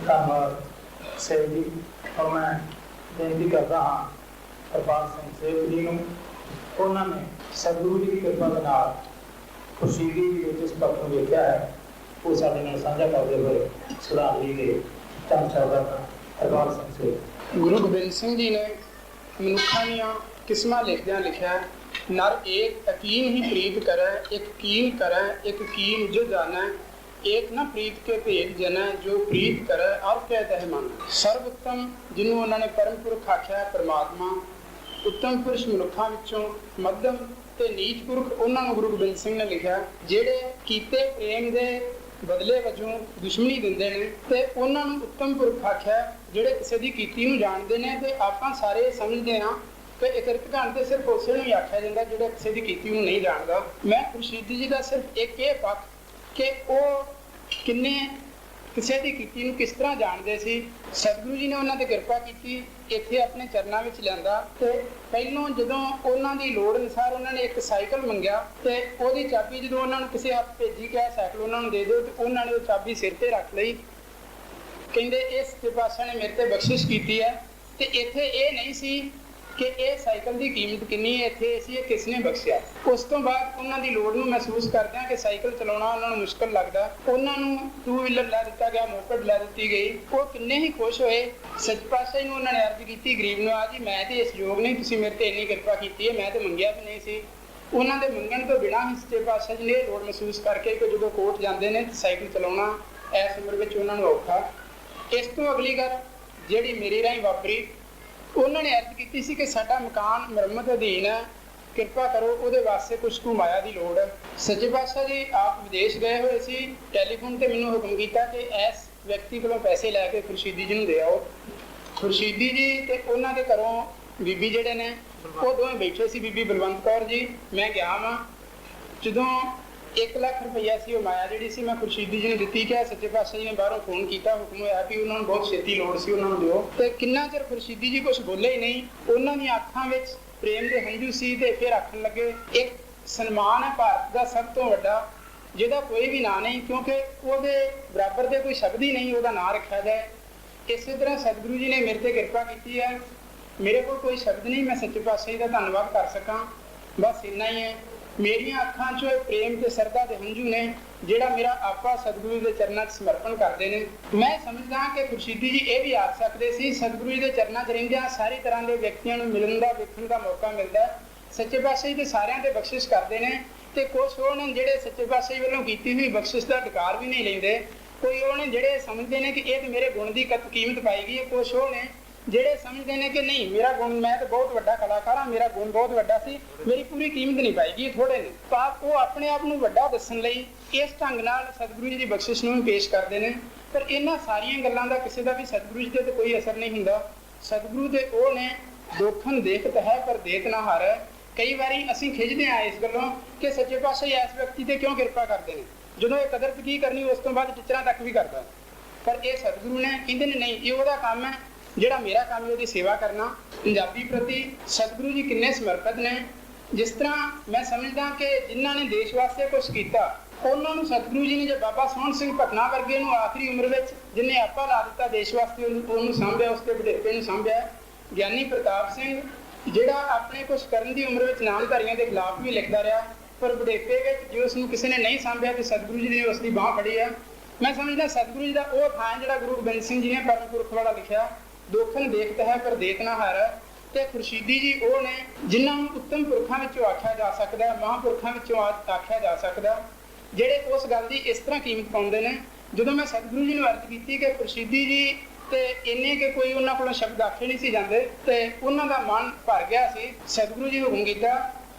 ਧੰਨਵਾਦ ਸੇਵ ਜੀ। और मैं बेनती करता हाँ कृपाल सिंह सेव जी ਨੂੰ। ਉਹਨਾਂ ਨੇ ਸਤਿਗੁਰੂ ਜੀ ਦੀ ਕਿਰਪਾ ਦੇ ਨਾਲ ਖੁਸ਼ੀਦੀ ਦੇ ਜਿਸ ਪੱਖ ਨੂੰ ਵੇਖਿਆ ਹੈ ਉਹ ਸਾਡੇ ਨਾਲ ਸਾਂਝਾ ਕਰਦੇ ਹੋਏ ਸ਼ਰਧਾਂਜਲੀ ਦੇ ਚੰਦ ਸ਼ਬਦਾਂ ਦਾ कृपाल सिंह सेव। गुरु गोबिंद सिंह जी ने मनुखा दियां किस्मां लिखदियां लिखिया, नर एक अकीन ही प्रीत करे, एक कीन करे, एक कीन जो जाने, एक न प्रीत के भेद जने, जो प्रीत करे और कह तह मन। सर्वोत्तम जिन्होंने उन्होंने परम पुरख आख्या परमात्मा, उत्तम पुरुष मनुखा विचों मध्यम ते नीच पुरख उन्होंने गुरु गोबिंद सिंह ने लिखा, जेड़े कीते प्रेम दे बदले वजों दुश्मनी दिंदे ने ते उन्हां नूं उत्तम पुरख आख्या, ਜਿਹੜੇ ਕਿਸੇ ਦੀ ਕੀਤੀ ਨੂੰ ਜਾਣਦੇ ਨੇ। ਤੇ ਆਪਾਂ ਸਾਰੇ ਸਮਝਦੇ ਹਾਂ ਕਿ ਇਕਰਤ ਘਣ ਤੇ ਸਿਰਫ ਉਸੇ ਨੂੰ ਹੀ ਆਖਿਆ ਜਾਂਦਾ ਜਿਹੜਾ ਕਿਸੇ ਦੀ ਕੀਤੀ ਨੂੰ ਨਹੀਂ ਜਾਣਦਾ। ਮੈਂ ਖੁਰਸ਼ੀਦੀ ਜੀ ਦਾ ਸਿਰਫ ਇੱਕ ਇਹ ਪੱਖ ਕਿ ਉਹ ਕਿੰਨੇ ਕਿਸੇ ਦੀ ਕੀਤੀ ਨੂੰ ਕਿਸ ਤਰ੍ਹਾਂ ਜਾਣਦੇ ਸੀ। ਸਤਿਗੁਰੂ ਜੀ ਨੇ ਉਹਨਾਂ ਤੇ ਕਿਰਪਾ ਕੀਤੀ, ਇੱਥੇ ਆਪਣੇ ਚਰਨਾਂ ਵਿੱਚ ਲਿਆਂਦਾ। ਤੇ ਪਹਿਲੋਂ ਜਦੋਂ ਉਹਨਾਂ ਦੀ ਲੋੜ ਅਨੁਸਾਰ ਉਹਨਾਂ ਨੇ ਇੱਕ ਸਾਈਕਲ ਮੰਗਿਆ ਤੇ ਉਹਦੀ ਚਾਬੀ ਜਦੋਂ ਉਹਨਾਂ ਨੂੰ ਕਿਸੇ ਹੱਥ ਭੇਜੀ ਕਿ ਸਾਈਕਲ ਉਹਨਾਂ ਨੂੰ ਦੇ ਦਿਓ, ਤੇ ਉਹਨਾਂ ਨੇ ਉਹ ਚਾਬੀ ਸਿਰ ਤੇ ਰੱਖ ਲਈ। ਕਹਿੰਦੇ ਇਸ ਪਾਤਸ਼ਾਹ ਨੇ ਮੇਰੇ ਤੇ ਬਖਸ਼ਿਸ਼ ਕੀਤੀ ਹੈ। ਤੇ ਇੱਥੇ ਇਹ ਨਹੀਂ ਸੀ ਕਿ ਇਹ ਸਾਈਕਲ ਦੀ ਕੀਮਤ ਕਿੰਨੀ ਹੈ, ਇੱਥੇ ਸੀ ਇਹ ਕਿਸ ਨੇ ਬਖਸ਼ਿਆ। ਉਸ ਤੋਂ ਬਾਅਦ ਉਹਨਾਂ ਦੀ ਲੋੜ ਨੂੰ ਮਹਿਸੂਸ ਕਰਦਿਆਂ ਕਿ ਸਾਈਕਲ ਚਲਾਉਣਾ ਉਹਨਾਂ ਨੂੰ ਮੁਸ਼ਕਲ ਲੱਗਦਾ, ਉਹਨਾਂ ਨੂੰ ਟੂ ਵੀਲਰ ਲੈ ਦਿੱਤਾ ਗਿਆ, ਮੋਪਡ ਲੈ ਦਿੱਤੀ ਗਈ। ਉਹ ਕਿੰਨੇ ਹੀ ਖੁਸ਼ ਹੋਏ। ਸੱਚ ਪਾਤਸ਼ਾਹ ਨੂੰ ਉਹਨਾਂ ਨੇ ਅਰਜ਼ ਕੀਤੀ ਗਰੀਬ ਨਵਾਜ਼ ਜੀ, ਮੈਂ ਤੇ ਇਸ ਯੋਗ ਨਹੀਂ, ਤੁਸੀਂ ਮੇਰੇ ਤੇ ਇੰਨੀ ਕਿਰਪਾ ਕੀਤੀ ਹੈ, ਮੈਂ ਤੇ ਮੰਗਿਆ ਵੀ ਨਹੀਂ ਸੀ। ਉਹਨਾਂ ਦੇ ਮੰਗਣ ਤੋਂ ਬਿਨਾਂ ਹੀ ਸੱਚੇ ਪਾਤਸ਼ਾਹ ਜੀ ਨੇ ਇਹ ਲੋੜ ਮਹਿਸੂਸ ਕਰਕੇ ਕਿ ਜਦੋਂ ਕੋਰਟ ਜਾਂਦੇ ਨੇ ਸਾਈਕਲ ਚਲਾਉਣਾ ਇਸ ਉਮਰ ਵਿੱਚ ਉਹਨਾਂ ਨੂੰ ਔਖਾ। ਇਸ ਤੋਂ ਅਗਲੀ ਗੱਲ ਜਿਹੜੀ ਮੇਰੀ ਰਾਹੀਂ ਵਾਪਰੀ, ਉਹਨਾਂ ਨੇ ਅਰਜ਼ ਕੀਤੀ ਸੀ ਕਿ ਸਾਡਾ ਮਕਾਨ ਮੁਰੰਮਤ ਅਧੀਨ ਹੈ, ਕਿਰਪਾ ਕਰੋ ਉਹਦੇ ਵਾਸਤੇ ਕੁਛ ਕੁ ਮਾਇਆ ਦੀ ਲੋੜ ਹੈ। ਸੱਚੇ ਪਾਤਸ਼ਾਹ ਜੀ ਆਪ ਵਿਦੇਸ਼ ਗਏ ਹੋਏ ਸੀ, ਟੈਲੀਫੋਨ ਤੇ ਮੈਨੂੰ ਹੁਕਮ ਕੀਤਾ ਕਿ ਇਸ ਵਿਅਕਤੀ ਕੋਲੋਂ ਪੈਸੇ ਲੈ ਕੇ ਖੁਰਸ਼ੀਦੀ ਜੀ ਨੂੰ ਦੇ ਆਓ। ਖੁਰਸ਼ੀਦੀ ਜੀ ਤੇ ਉਹਨਾਂ ਦੇ ਘਰੋਂ ਬੀਬੀ ਜਿਹੜੇ ਨੇ ਉਹ ਦੋਵੇਂ ਬੈਠੇ ਸੀ, ਬੀਬੀ ਬਲਵੰਤ ਕੌਰ ਜੀ। ਮੈਂ ਗਿਆ ਵਾਂ, ਜਦੋਂ 1 ਲੱਖ ਰੁਪਈਆ ਸੀ ਉਹ ਮਾਇਆ ਜਿਹੜੀ ਸੀ ਮੈਂ ਖੁਰਸ਼ੀਦੀ ਜੀ ਨੂੰ ਦਿੱਤੀ। ਕਿ ਸੱਚੇ ਪਾਤਸ਼ਾਹ ਜੀ ਨੇ ਬਾਹਰੋਂ ਫੋਨ ਕੀਤਾ, ਹੁਕਮ ਹੋਇਆ ਵੀ ਉਹਨਾਂ ਨੂੰ ਬਹੁਤ ਛੇਤੀ ਲੋੜ ਸੀ, ਉਹਨਾਂ ਨੂੰ ਦਿਓ। ਤੇ ਕਿੰਨਾ ਚਿਰ ਖੁਰਸ਼ੀਦੀ ਜੀ ਕੁਛ ਬੋਲੇ ਹੀ ਨਹੀਂ। ਉਹਨਾਂ ਦੀਆਂ ਅੱਖਾਂ ਵਿੱਚ ਪ੍ਰੇਮ ਦੇ ਹੰਝੂ ਸੀ ਤੇ ਫਿਰ ਆਖਣ ਲੱਗੇ, ਇੱਕ ਸਨਮਾਨ ਹੈ ਭਾਰਤ ਦਾ ਸਭ ਤੋਂ ਵੱਡਾ ਜਿਹਦਾ ਕੋਈ ਵੀ ਨਾਂ ਨਹੀਂ, ਕਿਉਂਕਿ ਉਹਦੇ ਬਰਾਬਰ ਦੇ ਕੋਈ ਸ਼ਬਦ ਹੀ ਨਹੀਂ ਉਹਦਾ ਨਾਂ ਰੱਖਿਆ ਜਾਏ। ਇਸੇ ਤਰ੍ਹਾਂ ਸਤਿਗੁਰੂ ਜੀ ਨੇ ਮੇਰੇ ਤੇ ਕਿਰਪਾ ਕੀਤੀ ਹੈ। ਮੇਰੇ ਕੋਲ ਕੋਈ ਸ਼ਬਦ ਨਹੀਂ ਮੈਂ ਸੱਚੇ ਪਾਤਸ਼ਾਹ ਜੀ ਦਾ ਧੰਨਵਾਦ ਕਰ ਸਕਾਂ, ਬਸ ਇੰਨਾ ਹੀ ਹੈ। ਮੇਰੀਆਂ ਅੱਖਾਂ 'ਚੋਂ ਇਹ ਪ੍ਰੇਮ ਤੇ ਸਰਦਾ ਦੇ ਹੰਝੂ ਨੇ ਜਿਹੜਾ ਮੇਰਾ ਆਪਾ ਸਤਿਗੁਰੂ ਦੇ ਚਰਨਾਂ 'ਚ ਸਮਰਪਣ ਕਰਦੇ ਨੇ। ਮੈਂ ਸਮਝਦਾ ਕਿ ਖੁਰਸ਼ੀਦੀ ਜੀ ਇਹ ਵੀ ਆਖ ਸਕਦੇ ਸੀ, ਸਤਿਗੁਰੂ ਜੀ ਦੇ ਚਰਨਾਂ 'ਚ ਰਹਿੰਦਿਆਂ ਸਾਰੀ ਤਰ੍ਹਾਂ ਦੇ ਵਿਅਕਤੀਆਂ ਨੂੰ ਮਿਲਣ ਦਾ ਵੇਖਣ ਦਾ ਮੌਕਾ ਮਿਲਦਾ। ਸੱਚੇ ਪਾਤਸ਼ਾਹ ਜੀ ਤੇ ਸਾਰਿਆਂ ਤੇ ਬਖਸ਼ਿਸ਼ ਕਰਦੇ ਨੇ ਤੇ ਕੁਛ ਉਹ ਨੇ ਜਿਹੜੇ ਸੱਚੇ ਪਾਤਸ਼ਾਹ ਜੀ ਵੱਲੋਂ ਕੀਤੀ ਹੋਈ ਬਖਸ਼ਿਸ਼ ਦਾ ਅਧਿਕਾਰ ਵੀ ਨਹੀਂ ਲੈਂਦੇ। ਕੋਈ ਉਹ ਨੇ ਜਿਹੜੇ ਸਮਝਦੇ ਨੇ ਕਿ ਇਹ ਤੇ ਮੇਰੇ ਗੁਣ ਦੀ ਕੀਮਤ ਪਾਈ ਗਈ ਹੈ। ਕੁਛ ਉਹ ਨੇ ਜਿਹੜੇ ਸਮਝਦੇ ਨੇ ਕਿ ਨਹੀਂ ਮੇਰਾ ਗੁਣ, ਮੈਂ ਤਾਂ ਬਹੁਤ ਵੱਡਾ ਕਲਾਕਾਰ ਹਾਂ, ਮੇਰਾ ਗੁਣ ਬਹੁਤ ਵੱਡਾ ਸੀ, ਮੇਰੀ ਪੂਰੀ ਕੀਮਤ ਨਹੀਂ ਪਾਈ ਗਈ, ਥੋੜੇ ਨੇ। ਪਰ ਉਹ ਆਪਣੇ ਆਪ ਨੂੰ ਵੱਡਾ ਦੱਸਣ ਲਈ ਇਸ ਢੰਗ ਨਾਲ ਸਤਿਗੁਰੂ ਜੀ ਦੀ ਬਖਸ਼ਿਸ਼ ਨੂੰ ਪੇਸ਼ ਕਰਦੇ ਨੇ। ਪਰ ਇਹਨਾਂ ਸਾਰੀਆਂ ਗੱਲਾਂ ਦਾ ਕਿਸੇ ਦਾ ਵੀ ਸਤਿਗੁਰੂ ਜੀ ਤੇ ਕੋਈ ਅਸਰ ਨਹੀਂ ਹੁੰਦਾ। ਸਤਿਗੁਰੂ ਦੇ ਉਹ ਨੇ ਦੋਖਨ ਦੇਖਤ ਹੈ ਪਰ ਦੇਤ ਨਾ ਹਾਰੈ। ਕਈ ਵਾਰੀ ਅਸੀਂ ਖਿੱਚਦੇ ਹਾਂ ਇਸ ਗੱਲੋਂ ਕਿ ਸੱਚੇ ਪਾਤਸ਼ਾਹ ਇਸ ਵਿਅਕਤੀ ਤੇ ਕਿਉਂ ਕਿਰਪਾ ਕਰਦੇ ਨੇ, ਜਦੋਂ ਇਹ ਕਦਰ ਕੀ ਕਰਨੀ ਉਸ ਤੋਂ ਬਾਅਦ ਟੀਚਰਾਂ ਤੱਕ ਵੀ ਕਰਦਾ। ਪਰ ਇਹ ਸਤਿਗੁਰੂ ਨੇ ਕਹਿੰਦੇ ਨੇ ਨਹੀਂ, ਇਹ ਉਹਦਾ ਕੰਮ ਹੈ ਜਿਹੜਾ ਮੇਰਾ ਕੰਮ ਹੈ ਉਹਦੀ ਸੇਵਾ ਕਰਨਾ। ਪੰਜਾਬੀ ਪ੍ਰਤੀ ਸਤਿਗੁਰੂ ਜੀ ਕਿੰਨੇ ਸਮਰਪਿਤ ਨੇ। ਜਿਸ ਤਰ੍ਹਾਂ ਮੈਂ ਸਮਝਦਾ ਕਿ ਜਿਨ੍ਹਾਂ ਨੇ ਦੇਸ਼ ਵਾਸਤੇ ਕੁਛ ਕੀਤਾ ਉਹਨਾਂ ਨੂੰ ਸਤਿਗੁਰੂ ਜੀ ਨੇ, ਜੇ ਬਾਬਾ ਸੋਹਣ ਸਿੰਘ ਭਟਨਾ ਵਰਗੇ ਨੂੰ ਆਖਰੀ ਉਮਰ ਵਿੱਚ ਜਿਹਨੇ ਆਪਾ ਲਾ ਦਿੱਤਾ ਦੇਸ਼ ਵਾਸਤੇ, ਉਹਨੂੰ ਸਾਂਭਿਆ, ਉਸ ਤੇ ਬੁਢੇਪੇ ਨੂੰ ਸਾਂਭਿਆ। ਗਿਆਨੀ ਪ੍ਰਤਾਪ ਸਿੰਘ ਜਿਹੜਾ ਆਪਣੇ ਕੁਛ ਕਰਨ ਦੀ ਉਮਰ ਵਿੱਚ ਨਾਮਧਾਰੀਆਂ ਦੇ ਖਿਲਾਫ ਵੀ ਲਿਖਦਾ ਰਿਹਾ, ਪਰ ਬੁਢੇਪੇ ਵਿੱਚ ਜੇ ਉਸ ਨੂੰ ਕਿਸੇ ਨੇ ਨਹੀਂ ਸਾਂਭਿਆ ਤੇ ਸਤਿਗੁਰੂ ਜੀ ਨੇ ਉਸ ਦੀ ਬਾਂਹ ਫੜੀ ਹੈ। ਮੈਂ ਸਮਝਦਾ ਸਤਿਗੁਰੂ ਜੀ ਦਾ ਉਹ ਥਾਂ ਜਿਹੜਾ ਗੁਰੂ ਗੋਬਿੰਦ ਸਿੰਘ ਜੀ ਨੇ ਪਰਮ ਪੁਰਖ ਵਾਲਾ ਲਿਖਿਆ, ਦੋਖਨ ਦੇਖਤ ਹੈ ਪਰ ਦੇਤ ਨਾ ਹਾਰੈ। ਤੇ ਖੁਰਸ਼ੀਦੀ ਜੀ ਉਹ ਨੇ ਜਿਨ੍ਹਾਂ ਨੂੰ ਉੱਤਮ ਪੁਰਖਾਂ ਵਿੱਚੋਂ ਆਖਿਆ ਜਾ ਸਕਦਾ, ਮਹਾਂਪੁਰਖਾਂ ਵਿੱਚੋਂ ਆਖਿਆ ਜਾ ਸਕਦਾ, ਜਿਹੜੇ ਉਸ ਗੱਲ ਦੀ ਇਸ ਤਰ੍ਹਾਂ ਕੀਮਤ ਪਾਉਂਦੇ ਨੇ। ਜਦੋਂ ਮੈਂ ਸਤਿਗੁਰੂ ਜੀ ਨੂੰ ਅਰਜ਼ ਕੀਤੀ ਕਿ ਖੁਰਸ਼ੀਦੀ ਜੀ ਤੇ ਇੰਨੇ ਕਿ ਕੋਈ ਉਹਨਾਂ ਕੋਲੋਂ ਸ਼ਬਦ ਆਖੇ ਨਹੀਂ ਸੀ ਜਾਂਦੇ ਤੇ ਉਹਨਾਂ ਦਾ ਮਨ ਭਰ ਗਿਆ ਸੀ, ਸਤਿਗੁਰੂ ਜੀ ਹੁਕਮ ਕੀਤਾ,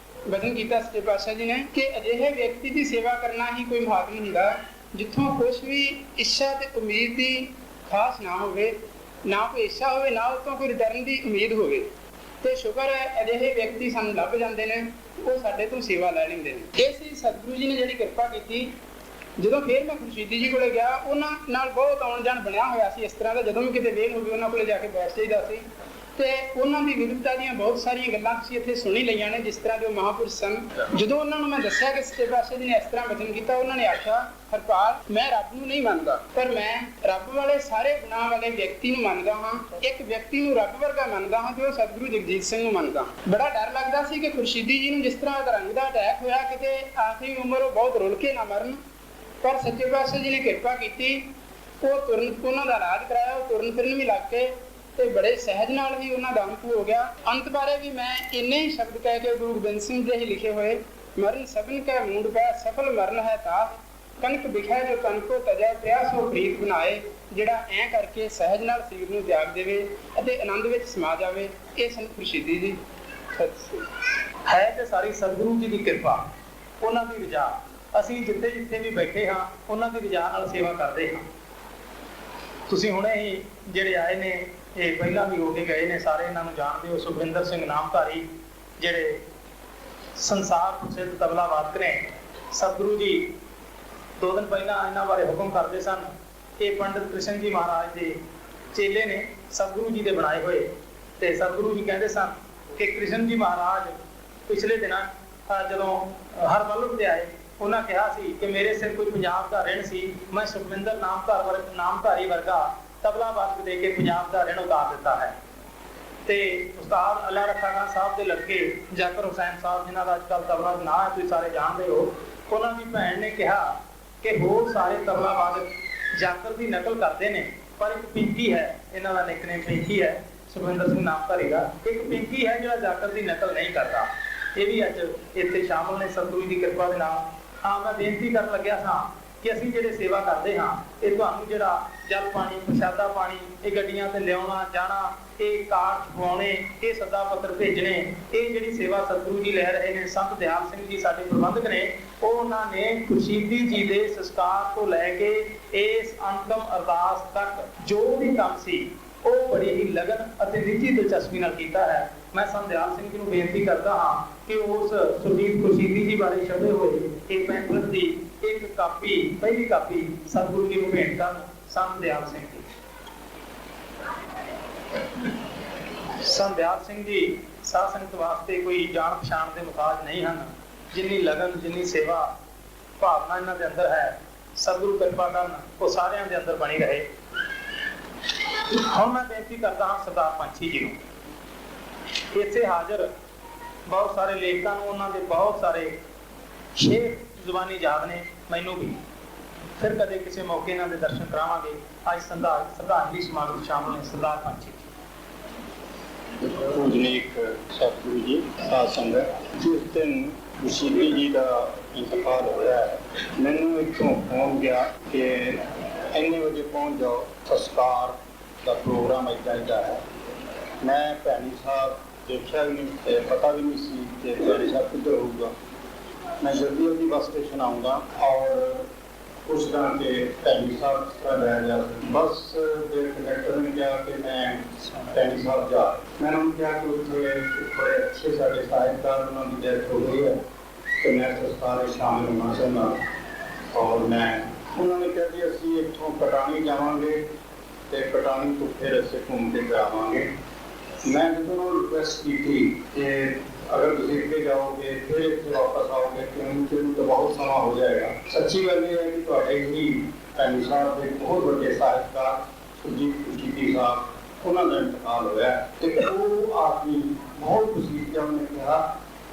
ਵਚਨ ਕੀਤਾ ਸੱਚੇ ਪਾਤਸ਼ਾਹ ਜੀ ਨੇ ਕਿ ਅਜਿਹੇ ਵਿਅਕਤੀ ਦੀ ਸੇਵਾ ਕਰਨਾ ਹੀ ਕੋਈ ਮਹਾਤਮ ਹੁੰਦਾ ਜਿੱਥੋਂ ਕੁਛ ਵੀ ਇੱਛਾ ਤੇ ਉਮੀਦ ਦੀ ਖਾਸ ਨਾ ਹੋਵੇ, ਨਾ ਕੋਈ ਇੱਛਾ ਹੋਵੇ, ਨਾ ਉਸ ਤੋਂ ਕੋਈ ਰਿਟਰਨ ਦੀ ਉਮੀਦ ਹੋਵੇ। ਤੇ ਸ਼ੁਕਰ ਹੈ ਅਜਿਹੇ ਵਿਅਕਤੀ ਸਾਨੂੰ ਲੱਭ ਜਾਂਦੇ ਨੇ, ਉਹ ਸਾਡੇ ਤੋਂ ਸੇਵਾ ਲੈ ਲੈਂਦੇ ਨੇ। ਇਹ ਸੀ ਸਤਿਗੁਰੂ ਜੀ ਨੇ ਜਿਹੜੀ ਕਿਰਪਾ ਕੀਤੀ। ਜਦੋਂ ਫਿਰ ਮੈਂ ਖੁਰਸ਼ੀਦੀ ਜੀ ਕੋਲੇ ਗਿਆ, ਉਹਨਾਂ ਨਾਲ ਬਹੁਤ ਆਉਣ ਜਾਣ ਬਣਿਆ ਹੋਇਆ ਸੀ ਇਸ ਤਰ੍ਹਾਂ ਦਾ, ਜਦੋਂ ਵੀ ਕਿਤੇ ਵੇਲ ਹੋਵੇ ਉਹਨਾਂ ਕੋਲੇ ਜਾ ਕੇ ਬੈਠ ਜਾਈਦਾ ਸੀ। ਤੇ ਉਹਨਾਂ ਦੀ ਵਿਰੁੱਧਤਾ ਦੀਆਂ ਬਹੁਤ ਸਾਰੀਆਂ ਗੱਲਾਂ ਤੁਸੀਂ ਇੱਥੇ ਸੁਣੀ ਲਈਆਂ ਨੇ, ਜਿਸ ਤਰ੍ਹਾਂ ਦੇ ਉਹ ਮਹਾਂਪੁਰਸ਼ ਸਨ। ਜਦੋਂ ਉਹਨਾਂ ਨੂੰ ਮੈਂ ਦੱਸਿਆ ਕਿ ਸੱਚੇ ਪਾਤਸ਼ਾਹ ਜੀ ਨੇ ਇਸ ਤਰ੍ਹਾਂ ਬਚਨ ਕੀਤਾ, ਉਹਨਾਂ ਨੇ ਆਖਿਆ, ਹਰਪਾਲ, ਮੈਂ ਰੱਬ ਨੂੰ ਨਹੀਂ ਮੰਨਦਾ, ਪਰ ਮੈਂ ਰੱਬ ਵਾਲੇ ਸਾਰੇ ਗੁਣਾਂ ਵਾਲੇ ਵਿਅਕਤੀ ਨੂੰ ਮੰਨਦਾ ਹਾਂ। ਇੱਕ ਵਿਅਕਤੀ ਨੂੰ ਰੱਬ ਵਰਗਾ ਮੰਨਦਾ ਹਾਂ ਤੇ ਉਹ ਸਤਿਗੁਰੂ ਜਗਜੀਤ ਸਿੰਘ ਨੂੰ ਮੰਨਦਾ। ਬੜਾ ਡਰ ਲੱਗਦਾ ਸੀ ਕਿ ਖੁਰਸ਼ੀਦੀ ਜੀ ਨੂੰ ਜਿਸ ਤਰ੍ਹਾਂ ਅਧਰੰਗ ਦਾ ਅਟੈਕ ਹੋਇਆ, ਕਿਤੇ ਆਖਰੀ ਉਮਰ ਉਹ ਬਹੁਤ ਰੁਲ ਕੇ ਨਾ ਮਰਨ, ਪਰ ਸੱਚੇ ਪਾਤਸ਼ਾਹ ਜੀ ਨੇ ਕਿਰਪਾ ਕੀਤੀ। ਉਹ ਉਹਨਾਂ ਦਾ ਇਲਾਜ ਕਰਾਇਆ, ਉਹ ਤੁਰਨ ਫਿਰਨ ਵੀ ਲੱਗ ਪਏ ਤੇ ਬੜੇ ਸਹਿਜ ਨਾਲ ਹੀ ਉਹਨਾਂ ਦਾ ਅੰਤ ਹੋ ਗਿਆ। ਅੰਤ ਬਾਰੇ ਵੀ ਮੈਂ ਇੰਨੇ ਹੀ ਸ਼ਬਦ ਕਹਿ ਕੇ ਗੁਰੂ ਗੋਬਿੰਦ ਸਿੰਘ ਜੀ ਹੀ ਲਿਖੇ ਹੋਏ, ਮਰਨ ਸਭਨ ਕੈ ਮੂੰਡ ਪੈ, ਸਫਲ ਮਰਨ ਹੈ ਤਾਪ, ਕਨਕ ਵਿਖੇ ਜੋ ਕਨਕੋ ਤਜੈ, ਪ੍ਰਯਾਸੋ ਪ੍ਰੀਤ ਬਣਾਏ। ਜਿਹੜਾ ਐਂ ਕਰਕੇ ਸਹਿਜ ਨਾਲ ਸਰੀਰ ਨੂੰ ਤਿਆਗ ਦੇਵੇ ਅਤੇ ਆਨੰਦ ਵਿੱਚ ਸਮਾ ਜਾਵੇ, ਇਹ ਸਨ ਖੁਰਸ਼ੀਦੀ ਜੀ। ਹੈ ਤੇ ਸਾਰੀ ਸਤਿਗੁਰੂ ਜੀ ਦੀ ਕਿਰਪਾ, ਉਹਨਾਂ ਦੀ ਰਜ਼ਾ। ਅਸੀਂ ਜਿੱਥੇ ਜਿੱਥੇ ਵੀ ਬੈਠੇ ਹਾਂ ਉਹਨਾਂ ਦੀ ਰਜ਼ਾ ਨਾਲ ਸੇਵਾ ਕਰਦੇ ਹਾਂ। ਤੁਸੀਂ ਹੁਣੇ ਹੀ ਜਿਹੜੇ ਆਏ ਨੇ, ਇਹ ਪਹਿਲਾਂ ਵੀ ਹੋ ਕੇ ਗਏ ਨੇ, ਸਾਰੇ ਇਹਨਾਂ ਨੂੰ ਜਾਣਦੇ ਹੋ। ਸੁਖਵਿੰਦਰ ਸਿੰਘ ਨਾਮਧਾਰੀ ਜਿਹੜੇ ਸੰਸਾਰ ਪ੍ਰਸਿੱਧ ਤਬਲਾ ਵਾਦਕ ਨੇ। ਸਤਿਗੁਰੂ ਜੀ 2 ਦਿਨ ਪਹਿਲਾਂ ਇਹਨਾਂ ਬਾਰੇ ਹੁਕਮ ਕਰਦੇ ਸਨ। ਇਹ ਪੰਡਿਤ ਕ੍ਰਿਸ਼ਨ ਜੀ ਮਹਾਰਾਜ ਦੇ ਚੇਲੇ ਨੇ, ਸਤਿਗੁਰੂ ਜੀ ਦੇ ਬਣਾਏ ਹੋਏ। ਤੇ ਸਤਿਗੁਰੂ ਜੀ ਕਹਿੰਦੇ ਸਨ ਕਿ ਕ੍ਰਿਸ਼ਨ ਜੀ ਮਹਾਰਾਜ ਪਿਛਲੇ ਦਿਨਾਂ ਜਦੋਂ ਹਰ ਵੱਲਭ ਤੇ ਆਏ, ਉਹਨਾਂ ਕਿਹਾ ਸੀ ਕਿ ਮੇਰੇ ਸਿਰ ਕੋਈ ਪੰਜਾਬ ਦਾ ਰਿਣ ਸੀ, ਮੈਂ ਸੁਖਵਿੰਦਰ ਨਾਮਧਾਰੀ ਵਰਗਾ ਤਬਲਾ ਵਾਦਕ ਦੇ ਕੇ ਪੰਜਾਬ ਦਾ ਰਿਣ ਉਤਾਰ ਦਿੱਤਾ ਹੈ। ਤੇ ਉਸਤਾਦ ਅੱਲਾ ਰੱਖਾ ਖਾਨ ਸਾਹਿਬ ਦੇ ਲੜਕੇ ਜ਼ਾਕਿਰ ਹੁਸੈਨ ਸਾਹਿਬ, ਜਿਨ੍ਹਾਂ ਦਾ ਅੱਜ ਕੱਲ੍ਹ ਤਬਲਾ ਦਾ ਨਾਂ ਹੈ, ਤੁਸੀਂ ਸਾਰੇ ਜਾਣਦੇ ਹੋ, ਉਹਨਾਂ ਦੀ ਭੈਣ ਨੇ ਕਿਹਾ ਕਿ ਹੋਰ ਸਾਰੇ ਤਬਲਾ ਵਾਦਕ ਜ਼ਾਕਿਰ ਦੀ ਨਕਲ ਕਰਦੇ ਨੇ, ਪਰ ਇੱਕ ਪਿੰਕੀ ਹੈ, ਇਹਨਾਂ ਦਾ ਨਿਕਨੇਮ ਪਿੰਕੀ ਹੈ, ਸੁਖਵਿੰਦਰ ਸਿੰਘ ਨਾਮਧਾਰੀ ਦਾ। ਇੱਕ ਪਿੰਕੀ ਹੈ ਜਿਹੜਾ ਜ਼ਾਕਿਰ ਦੀ ਨਕਲ ਨਹੀਂ ਕਰਦਾ। ਇਹ ਵੀ ਅੱਜ ਇੱਥੇ ਸ਼ਾਮਲ ਨੇ ਸਤਿਗੁਰੂ ਦੀ ਕਿਰਪਾ ਦੇ ਨਾਲ। ਹਾਂ, ਮੈਂ ਬੇਨਤੀ ਕਰਨ ਲੱਗਿਆ ਸਾਂ ਕਿ ਅਸੀਂ ਜਿਹੜੇ ਸੇਵਾ ਕਰਦੇ ਹਾਂ, ਇਹ ਤੁਹਾਨੂੰ ਜਿਹੜਾ ਜਲ ਪਾਣੀ, ਪ੍ਰਸ਼ਾਦਾ ਪਾਣੀ, ਇਹ ਗੱਡੀਆਂ ਤੇ ਲਿਆਉਣਾ ਜਾਣਾ, ਇਹ ਕਾਰਡ ਛਪਵਾਉਣੇ, ਇਹ ਸੱਦਾ ਪੱਤਰ ਭੇਜਣੇ, ਇਹ ਜਿਹੜੀ ਸੇਵਾ ਸਤਿਗੁਰੂ ਜੀ ਲੈ ਰਹੇ ਨੇ, ਸੰਤ ਦਿਆਲ ਸਿੰਘ ਜੀ ਸਾਡੇ ਪ੍ਰਬੰਧਕ ਨੇ, ਉਹ ਉਹਨਾਂ ਨੇ ਖੁਰਸ਼ੀਦੀ ਜੀ ਦੇ ਸੰਸਕਾਰ ਤੋਂ ਲੈ ਕੇ ਇਸ ਅੰਤਮ ਅਰਦਾਸ ਤੱਕ ਜੋ ਵੀ ਕੰਮ ਸੀ ਉਹ ਬੜੀ ਹੀ ਲਗਨ ਅਤੇ ਨਿੱਜੀ ਦਿਲਚਸਪੀ ਨਾਲ ਕੀਤਾ ਹੈ। ਮੈਂ ਸੰਤ ਦਿਆਲ ਸਿੰਘ ਜੀ ਨੂੰ ਬੇਨਤੀ ਕਰਦਾ ਹਾਂ ਕਿ ਉਸ ਸੁਰਜੀਤ ਖੁਰਸ਼ੀਦੀ ਜੀ ਬਾਰੇ ਛਪੇ ਹੋਏ ਇਹ ਪੈਂਫਲੇਟ ਦੀ ਇੱਕ ਕਾਪੀ, ਪਹਿਲੀ ਕਾਪੀ ਸਤਿਗੁਰੂ ਜੀ ਨੂੰ ਭੇਟ ਕਰਨ। ਸੰਤ ਦਿਆਲ ਸਿੰਘ ਜੀ, ਸੰਤ ਦਿਆਲ ਸਿੰਘ ਜੀ ਸਾਧ ਸੰਗਤ ਵਾਸਤੇ ਕੋਈ ਜਾਣ ਪਛਾਣ ਦੇ ਮੁਤਾਜ ਨਹੀਂ ਹਨ। ਜਿੰਨੀ ਲਗਨ, ਜਿੰਨੀ ਸੇਵਾ ਭਾਵਨਾ ਇਹਨਾਂ ਦੇ ਅੰਦਰ ਹੈ, ਸਤਿਗੁਰੂ ਕਿਰਪਾ ਕਰਨ ਉਹ ਸਾਰਿਆਂ ਦੇ ਅੰਦਰ ਬਣੀ ਰਹੇ। ਹੁਣ ਮੈਂ ਬੇਨਤੀ ਕਰਦਾ ਹਾਂ ਸਰਦਾਰ ਪੰਛੀ ਜੀ ਨੂੰ, ਇੱਥੇ ਹਾਜ਼ਰ ਬਹੁਤ ਸਾਰੇ ਲੇਖਕਾਂ ਨੂੰ ਉਹਨਾਂ ਦੇ ਬਹੁਤ ਸਾਰੇ ਸ਼ੇਰ ਜ਼ੁਬਾਨੀ ਯਾਦ ਨੇ, ਮੈਨੂੰ ਵੀ। ਫਿਰ ਕਦੇ ਕਿਸੇ ਮੌਕੇ ਇਹਨਾਂ ਦੇ ਦਰਸ਼ਨ ਕਰਾਵਾਂਗੇ। ਅੱਜ ਸ਼ਰਧਾਂਜਲੀ ਸਮਾਗਮ ਸ਼ਾਮਲ ਨੇ ਸਰਦਾਰ ਪੰਛੀ ਜੀ। ਪੂਜਨੀਕ ਸਤਿਗੁਰੂ ਜੀ, ਸਾਧ ਸੰਗਤ, ਜਿਸ ਦਿਨ ਖੁਰਸ਼ੀਦੀ ਜੀ ਦਾ ਇੰਤਕਾਲ ਹੋਇਆ, ਮੈਨੂੰ ਇੱਥੋਂ ਫੋਨ ਗਿਆ ਕਿ ਇੰਨੇ ਵਜੇ ਪਹੁੰਚ ਜਾਓ, ਸੰਸਕਾਰ ਦਾ ਪ੍ਰੋਗਰਾਮ ਇੱਦਾਂ ਹੈ। ਮੈਂ ਭੈਣੀ ਸਾਹਿਬ ਦੇਖਿਆ ਵੀ ਨਹੀਂ ਤੇ ਪਤਾ ਵੀ ਨਹੀਂ ਸੀ ਕਿ ਭੈਣੀ ਸਾਹਿਬ ਕਿੱਧਰ ਹੋਊਗਾ। ਮੈਂ ਜਲਦੀ ਜਲਦੀ ਬੱਸ ਸਟੇਸ਼ਨ ਆਊਂਗਾ ਔਰ ਪੁੱਛਦਾ ਕਿ ਭੈਣੀ ਸਾਹਿਬ ਕਿਸ ਤਰ੍ਹਾਂ ਰਹਿ ਜਾ। ਬੱਸ ਦੇ ਕੰਡਕਟਰ ਨੇ ਕਿਹਾ ਕਿ ਮੈਂ ਭੈਣੀ ਸਾਹਿਬ ਜਾ। ਮੈਂ ਉਹਨੂੰ ਕਿਹਾ ਕਿ ਉੱਥੇ ਬੜੇ ਅੱਛੇ ਸਾਡੇ ਸਾਹਿਬਕਾਰ, ਉਹਨਾਂ ਦੀ ਡੈਥ ਹੋ ਗਈ ਹੈ ਤੇ ਮੈਂ ਸੰਸਕਾਰ ਵਿੱਚ ਸ਼ਾਮਿਲ ਹੋਣਾ ਚਾਹੁੰਦਾ। ਔਰ ਮੈਂ ਉਹਨਾਂ ਨੇ ਕਿਹਾ ਕਿ ਅਸੀਂ ਇੱਥੋਂ ਕਟਾਣੀ ਜਾਵਾਂਗੇ ਤੇ ਕਟਾਣੀ ਤੋਂ ਫਿਰ ਅਸੀਂ ਘੁੰਮ ਕੇ ਜਾਵਾਂਗੇ। ਮੈਂ ਜਦੋਂ ਉਹਨਾਂ ਨੂੰ ਰਿਕੁਐਸਟ ਕੀਤੀ ਕਿ ਅਗਰ ਤੁਸੀਂ ਅੱਗੇ ਜਾਓਗੇ ਫਿਰ ਇੱਥੇ ਵਾਪਸ ਆਓਗੇ ਕਿਉਂਕਿ ਤਾਂ ਬਹੁਤ ਸਮਾਂ ਹੋ ਜਾਏਗਾ। ਸੱਚੀ ਗੱਲ ਇਹ ਹੈ ਕਿ ਤੁਹਾਡੇ ਹੀ ਭੈਣੀ ਸਾਹਿਬ ਦੇ ਬਹੁਤ ਵੱਡੇ ਸਾਹਿਬਕਾਰ ਸੁਰਜੀਤ ਖੁਰਸ਼ੀਦੀ ਸਾਹਿਬ, ਉਹਨਾਂ ਦਾ ਇੰਤਕਾਲ ਹੋਇਆ ਤੇ ਉਹ ਆਦਮੀ ਬਹੁਤ ਖੁਸ਼ੀ ਸੀ। ਉਹਨੇ ਕਿਹਾ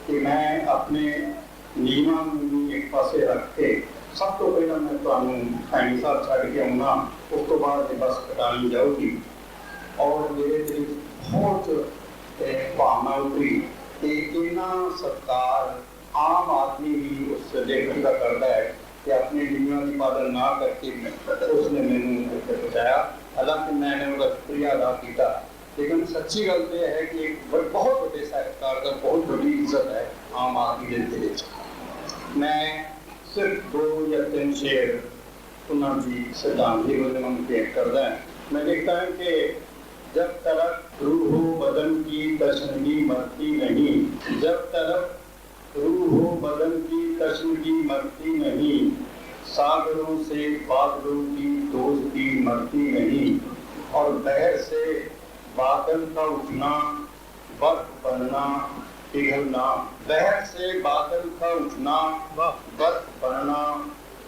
ਕਿ ਮੈਂ ਆਪਣੇ ਨਿਯਮਾਂ ਨੂੰ ਇੱਕ ਪਾਸੇ ਰੱਖ ਕੇ ਸਭ ਤੋਂ ਪਹਿਲਾਂ ਮੈਂ ਤੁਹਾਨੂੰ ਭੈਣੀ ਸਾਹਿਬ ਛੱਡ ਕੇ ਆਉਣਾ, ਉਸ ਤੋਂ ਬਾਅਦ ਇਹ ਬੱਸ ਕਟਾਣੀ ਜਾਊਗੀ। ਔਰ ਮੇਰੇ ਦਿਲ ਬਹੁਤ ਭਾਵਨਾ ਉਤਰੀ ਕਿ ਇੰਨਾ ਸਤਿਕਾਰ ਆਮ ਆਦਮੀ ਵੀ ਉਸ ਲੇਖਕ ਦਾ ਕਰਦਾ ਹੈ ਕਿ ਆਪਣੇ ਨਿਯਮਾਂ ਦੀ ਪਾਲਣਾ ਨਾ ਕਰਕੇ ਉਸਨੇ ਮੈਨੂੰ ਬਚਾਇਆ। ਹਾਲਾਂਕਿ ਮੈंने ਉਹਦਾ ਸ਼ੁਕਰੀਆ ਅਦਾ ਕੀਤਾ, ਲੇਕਿਨ ਸੱਚੀ ਗੱਲ ਇਹ ਹੈ ਕਿ ਇੱਕ ਬਹੁਤ ਵੱਡੇ ਸਾਹਿਤਕਾਰ ਦਾ ਬਹੁਤ ਵੱਡੀ ਇੱਜ਼ਤ ਹੈ ਆਮ ਆਦਮੀ ਦੇ ਦਿਲ ਵਿੱਚ। ਮੈਂ सिर्फ 2 या 3 शेर उन्होंने श्रद्धांजलि को पेश करता है। मैं लिखता है कि जब तक रूह बदन की तशनगी मरती नहीं, जब तक रूह बदन की तशनगी मरती नहीं, सागरों से बादलों की दोस्ती मरती नहीं, और बहर से बादल का उठना, बर्फ पड़ना, पिघलना। बहर से बादल का उठना, बर्फ पड़ना,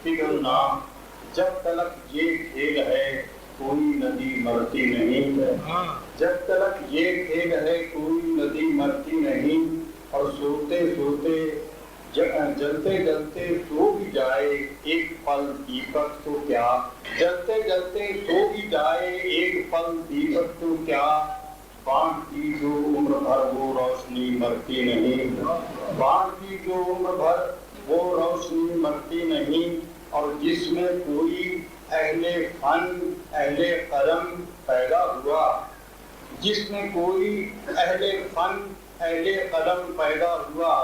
पिघलना। जब तलक ये खेल है कोई नदी मरती नहीं। जब तलक ये खेल है कोई नदी मरती नहीं। और सोते सोते जलते जलते सो भी जाए एक पल दीपक तो क्या। जलते जलते सो भी जाए एक पल दीपक तो क्या। बाण की जो उम्र भर वो रोशनी मरती नहीं। बाण की जो उम्र भर वो रोशनी मरती नहीं। और जिसमें कोई अहले फन अहले कलम पैदा हुआ, जिसमें कोई अहले फन अहले कलम पैदा हुआ,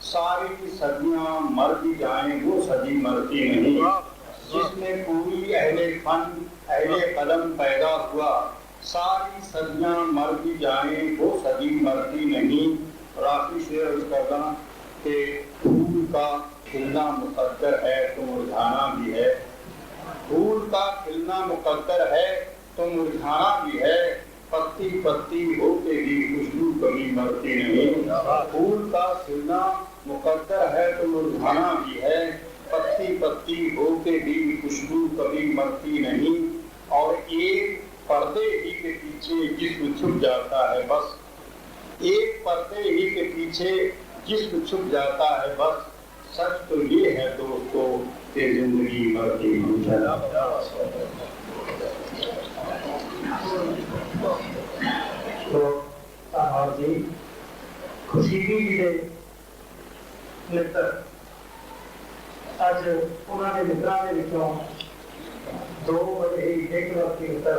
सारी सदियां मर भी जाएं वो सदी मरती नहीं। जिसमें कोई अहले फन अहले कलम पैदा हुआ, सारी सदियां मर भी जाएं वो सदी मरती नहीं। और आखिरी शेर अर्ज करना कि फूल का खिलना मुकद्दर है तो मुरझाना भी है। फूल का खिलना मुकद्दर है तो मुरझाना भी है। पत्ती पत्ती होके भी खुशबू कभी मरती नहीं। फूल का खिलना मुकद्दर है तो मुरझाना भी है। पत्ती पत्ती होके भी खुशबू कभी मरती नहीं। और एक पर्दे ही के पीछे जिस्म छुप जाता है बस। एक पर्दे ही के पीछे जिस्म छुप जाता है बस। सच तो ये है दोस्तों कि जिंदगी मरती नहीं। तो जी खुशी जी के मित्र अज उन्होंने मित्रों के विचों दो बड़े ही एक व्यक्ति मित्र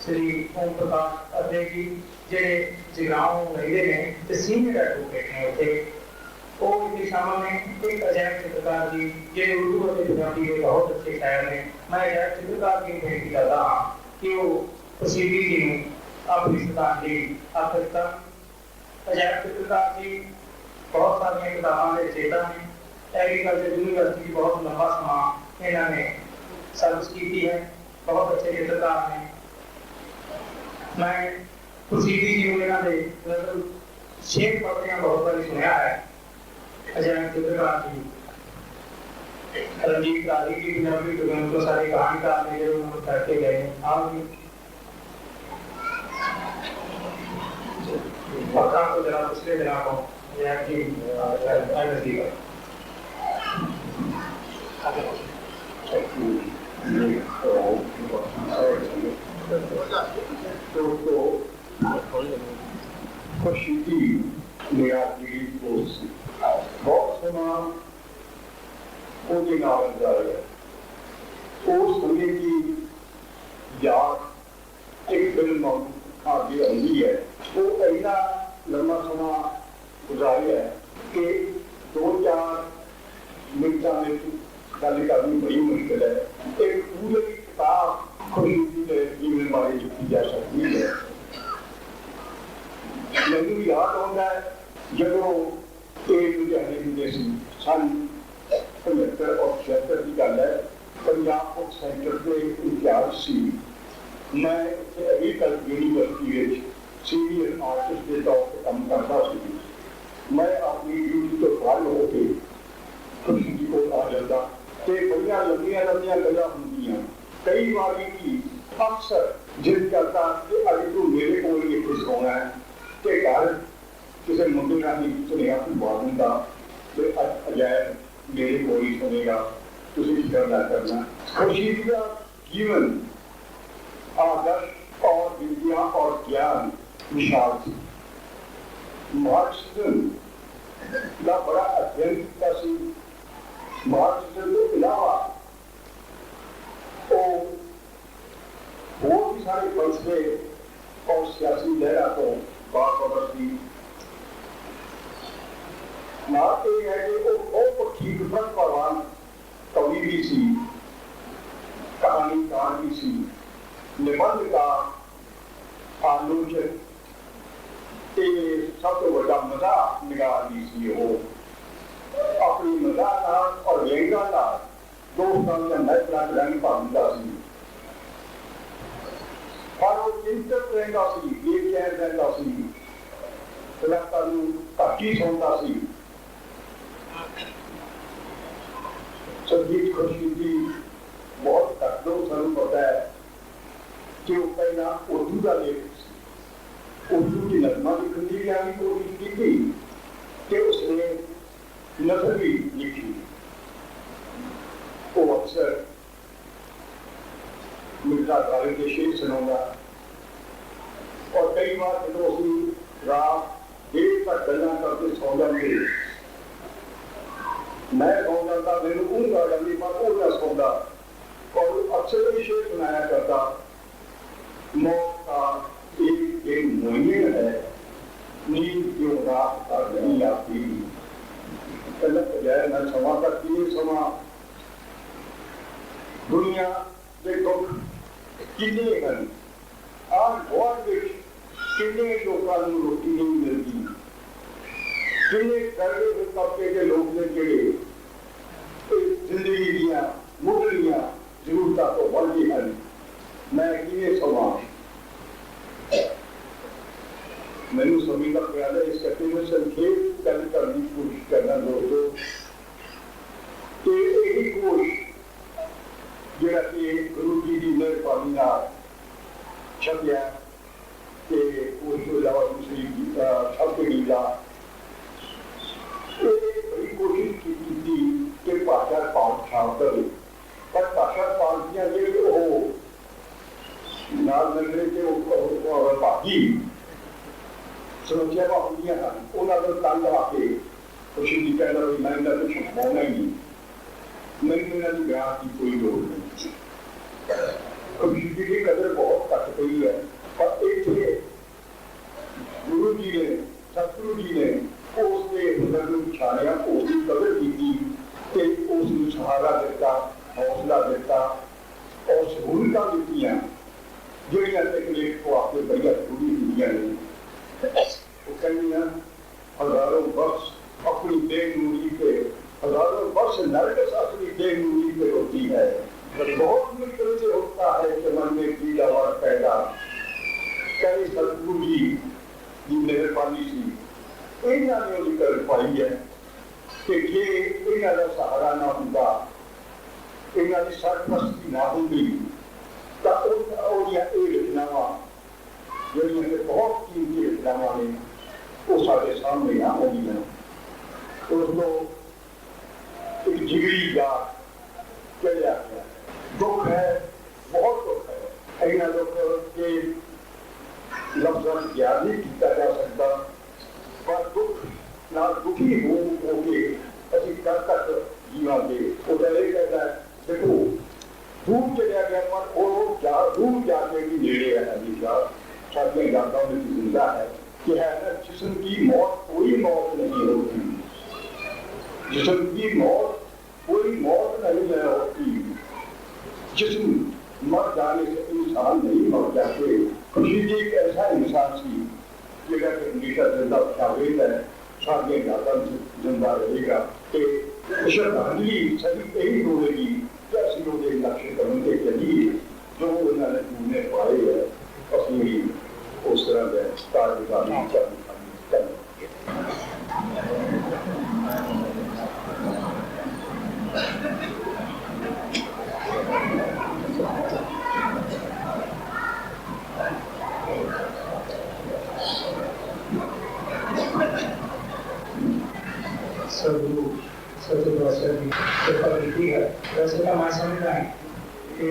श्री ओम प्रकाश अदे जी जेडे जगाओं रहते हैं तो सीनियर एडवोकेट ने उत्थे वो शामिल ने। एक अजैब चित्रकार जी जे उर्दू और पंजाबी के बहुत अच्छे शायर ने। मैं अजैब चित्रकार की बेनती करता हाँ कि वो खुशीदी जी को अपनी श्रद्धांजलि अर्पित कर। अजैब चित्रकार जी बहुत सारी किताबों के चेता ने। एग्रीकल्चर यूनिवर्सिटी बहुत लंबा समा इन्होंने सर्विस की है। बहुत अच्छे चित्रकार ने। मैं खुशीदी जी को इन्होंने शेर पढ़िया बहुत बार सुनया है। अजैब चित्रकार जी रंजीत राजी की पंजाबी फिल्म तो सारी कहानीकार ने जो उन्होंने करके गए। आप भी पक्का को जरा पिछले दिनों को अजैब जी एनएसडी का खुशी मेरा बहुत सोना ओके नावल जा रहा है। उस समय की याद एक फिल्म आगे आई है। वो ऐसा लंबा समय गुजारिया है कि 2-4 मिनटा में गल करनी बड़ी मुश्किल है। एक पूरी किताब खुशी के जीवन बारे लिखी जा सकती है। मैनू याद आता है जो लुधियाने होंगे सन 75 और 76 की गल है। पंजाब बुक सेंटर के इंचार्ज सी। मैं एग्रीकल्चर यूनिवर्सिटी सीनियर आर्टिस्ट के तौर पर काम करता सी। मैं अपनी ड्यूटी तो फाल होके खुशी जी को आ जाता तो बड़िया लंबिया लंबिया गल्लां होंदियां। कई बार की अक्सर जिद करता कि अज तू मेरे को इतने सोना है कि घर किसी मुंडे राही सुनेगा कोई बात का तो अजैब मेरे को ही सुनेगा तुम करना करना। खुशी का जीवन आदर्श और विद्या और ज्ञान विशाल थी। मार्क्सिज्म का बड़ा अध्ययन किया सी। मार्क्सिज्म के अलावा और भी सारे फलसफे और सियासी लहरा को बाखबर थी। बात यह है कि वो बहुत ठीक परवान कवि भी सी, कहानीकार भी सी, निबंध का आलोचक सब तो बड़ा मजा निगाह भी सी। वो अपनी मजा और व्यंगा का दोस्तों के अंदर रंग पाता सी। ਪਰ ਉਹ ਚਿੰਤਤ ਰਹਿੰਦਾ ਸੀ, ਬੇਚੈਨ ਰਹਿੰਦਾ ਸੀ, ਰਾਤਾਂ ਨੂੰ ਘੱਟ ਹੀ ਸੌਂਦਾ ਸੀ। ਸੰਗੀਤ ਖੁਸ਼ਕੀ ਬਹੁਤ ਘੱਟ ਲੋਕ ਸਾਨੂੰ ਪਤਾ ਹੈ ਕਿ ਉਹ ਪਹਿਲਾਂ ਉਰਦੂ ਦਾ ਲੇਖ ਸੀ, ਉਰਦੂ ਦੀ ਨਜ਼ਮਾਂ ਲਿਖਣ ਦੀ ਵੀ ਕੋਸ਼ਿਸ਼ ਕੀਤੀ ਤੇ ਉਸਨੇ ਨਜ਼ਰ ਵੀ ਲਿਖੀ। ਉਹ ਅਕਸਰ ਮਿਰਜ਼ਾ ਗਾਲਿਬ ਦੇ ਸ਼ੇਰ ਸੁਣਾਉਂਦਾ ਔਰ ਕਈ ਵਾਰ ਜਦੋਂ ਅਸੀਂ ਰਾਤ ਦੇਰ ਤੱਕ ਗੱਲਾਂ ਕਰਦੇ ਸੌਂ ਜਾਂਦੇ, ਮੈਂ ਸੌਂ ਜਾਂਦਾ, ਮੈਨੂੰ ਊਂਘ ਆ ਜਾਂਦੀ, ਪਰ ਉਹ ਨਾ ਸੌਂਦਾ ਔਰ ਅਕਸਰ ਵੀ ਸ਼ੇਰ ਸੁਣਾਇਆ ਕਰਦਾ, मौत का एक मुयन है, नींद जो रात का नहीं आती। गलत जाए न समा तक तीन समा दुनिया के दुख किन्ने हैं, आज बहुत किन्ने लोगों को रोटी नहीं मिलती, किन्ने करने के तबके के लोग ने जेड़े जिंदगी दियां मुढ़लियां जरूरतां तो बढ़ी हैं। मैं किए समा मैनू सभी का ख्याल है, इस करके मैं संक्षेप गल करने की कोशिश करना दोस्तों कि यही कोश जिहड़ा कि गुरु जी की मेहरबानी नाल छपिया ते उस तो इलावा दूसरी छप नीला बड़ी कोशिश की कि भाषा पाठ छाप करे, पर भाषा पाठियां जिहड़े नाल मिलने के भागी समस्यावां होंदियां हन, उन्होंने तंग आके खुशी जी कहना भी मैं इन्हें कुछ होना ही नहीं, मैंने इन्हों की ब्याह की कोई लोड़ नहीं। खुशी जी की कदर बहुत घट गई है, पर इतने गुरु जी ने सतगुरु जी ने उसके हुनर को पछाणिया, उसकी कदर की, उसको सहारा दिता, हौसला दिता और सहूलतां दित्तियां ਜਿਹੜੀਆਂ ਤਕਲੀਫ को आपके बढ़िया पूरी दुनिया ने वो कहनिया हजारों वर्ष अपनी बेनूरी पे, हजारों वर्ष नरकस अपनी बेनूरी पे होती है, बहुत मुश्किल से होता है कि मन में पीड़ा और पैदा कई सतगुरु जी की मेहरबानी सी इन्हों ने वो कर पाई है कि जे इन्हों का सहारा ना होंदा, इन्हों की सरपरस्ती ना होंदी ਤਾਂ ਉਹਦੀਆਂ ਇਹ ਰਚਨਾਵਾਂ ਜਿਹੜੀਆਂ ਕਿ ਬਹੁਤ ਕੀਮਤੀ ਰਚਨਾਵਾਂ ਨੇ ਉਹ ਸਾਡੇ ਸਾਹਮਣੇ ਆ ਆਉਂਦੀਆਂ। ਉਸ ਤੋਂ ਇੱਕ ਜਿਗਰੀ ਯਾਦ ਚੜਿਆ ਗਿਆ, ਦੁੱਖ ਹੈ, ਬਹੁਤ ਦੁੱਖ ਹੈ, ਇਹਨਾਂ ਦੁੱਖ ਕੇ ਲਫ਼ਜ਼ਾਂ ਵਿੱਚ ਬਿਆਨ ਨਹੀਂ ਕੀਤਾ ਜਾ ਸਕਦਾ, ਪਰ ਦੁੱਖ ਨਾਲ ਦੁਖੀ ਹੋ ਕੇ ਅਸੀਂ ਕਦ ਤੱਕ ਜੀਵਾਂਗੇ। ਉਹਦਾ ਇਹ ਕਹਿੰਦਾ ਦੇਖੋ दूर चलिया गया, पर वो दूर जाके भी नेड़े है, हमेशा साथियों यादों में जिंदा है कि है ना, जिस्म की मौत कोई मौत नहीं होती, जिस्म की मौत कोई मौत नहीं है होती, जिस्म मर जाने से इंसान नहीं मर जाते। खुशी जी एक ऐसा इंसान सी जिहड़ा कि हमेशा जिंदा शागिर्द है, साथियों यादों में जिंदा रहेगा कि श्रद्धांजलि सभी यही होगी ਅਸੀਂ ਉਹਦੇ ਲਕਸ਼ ਕਰਨ ਦੇ ਚੱਲੀਏ ਜੋ ਉਹਨਾਂ ਨੇ ਪੂਰੇ ਪਾਏ ਹੈ, ਅਸੀਂ ਵੀ ਉਸ ਤਰ੍ਹਾਂ ਦੇ ਕਾਰਜਕਾਰੀ ਚੱਲ है। वैसे तो मैं समझता है कि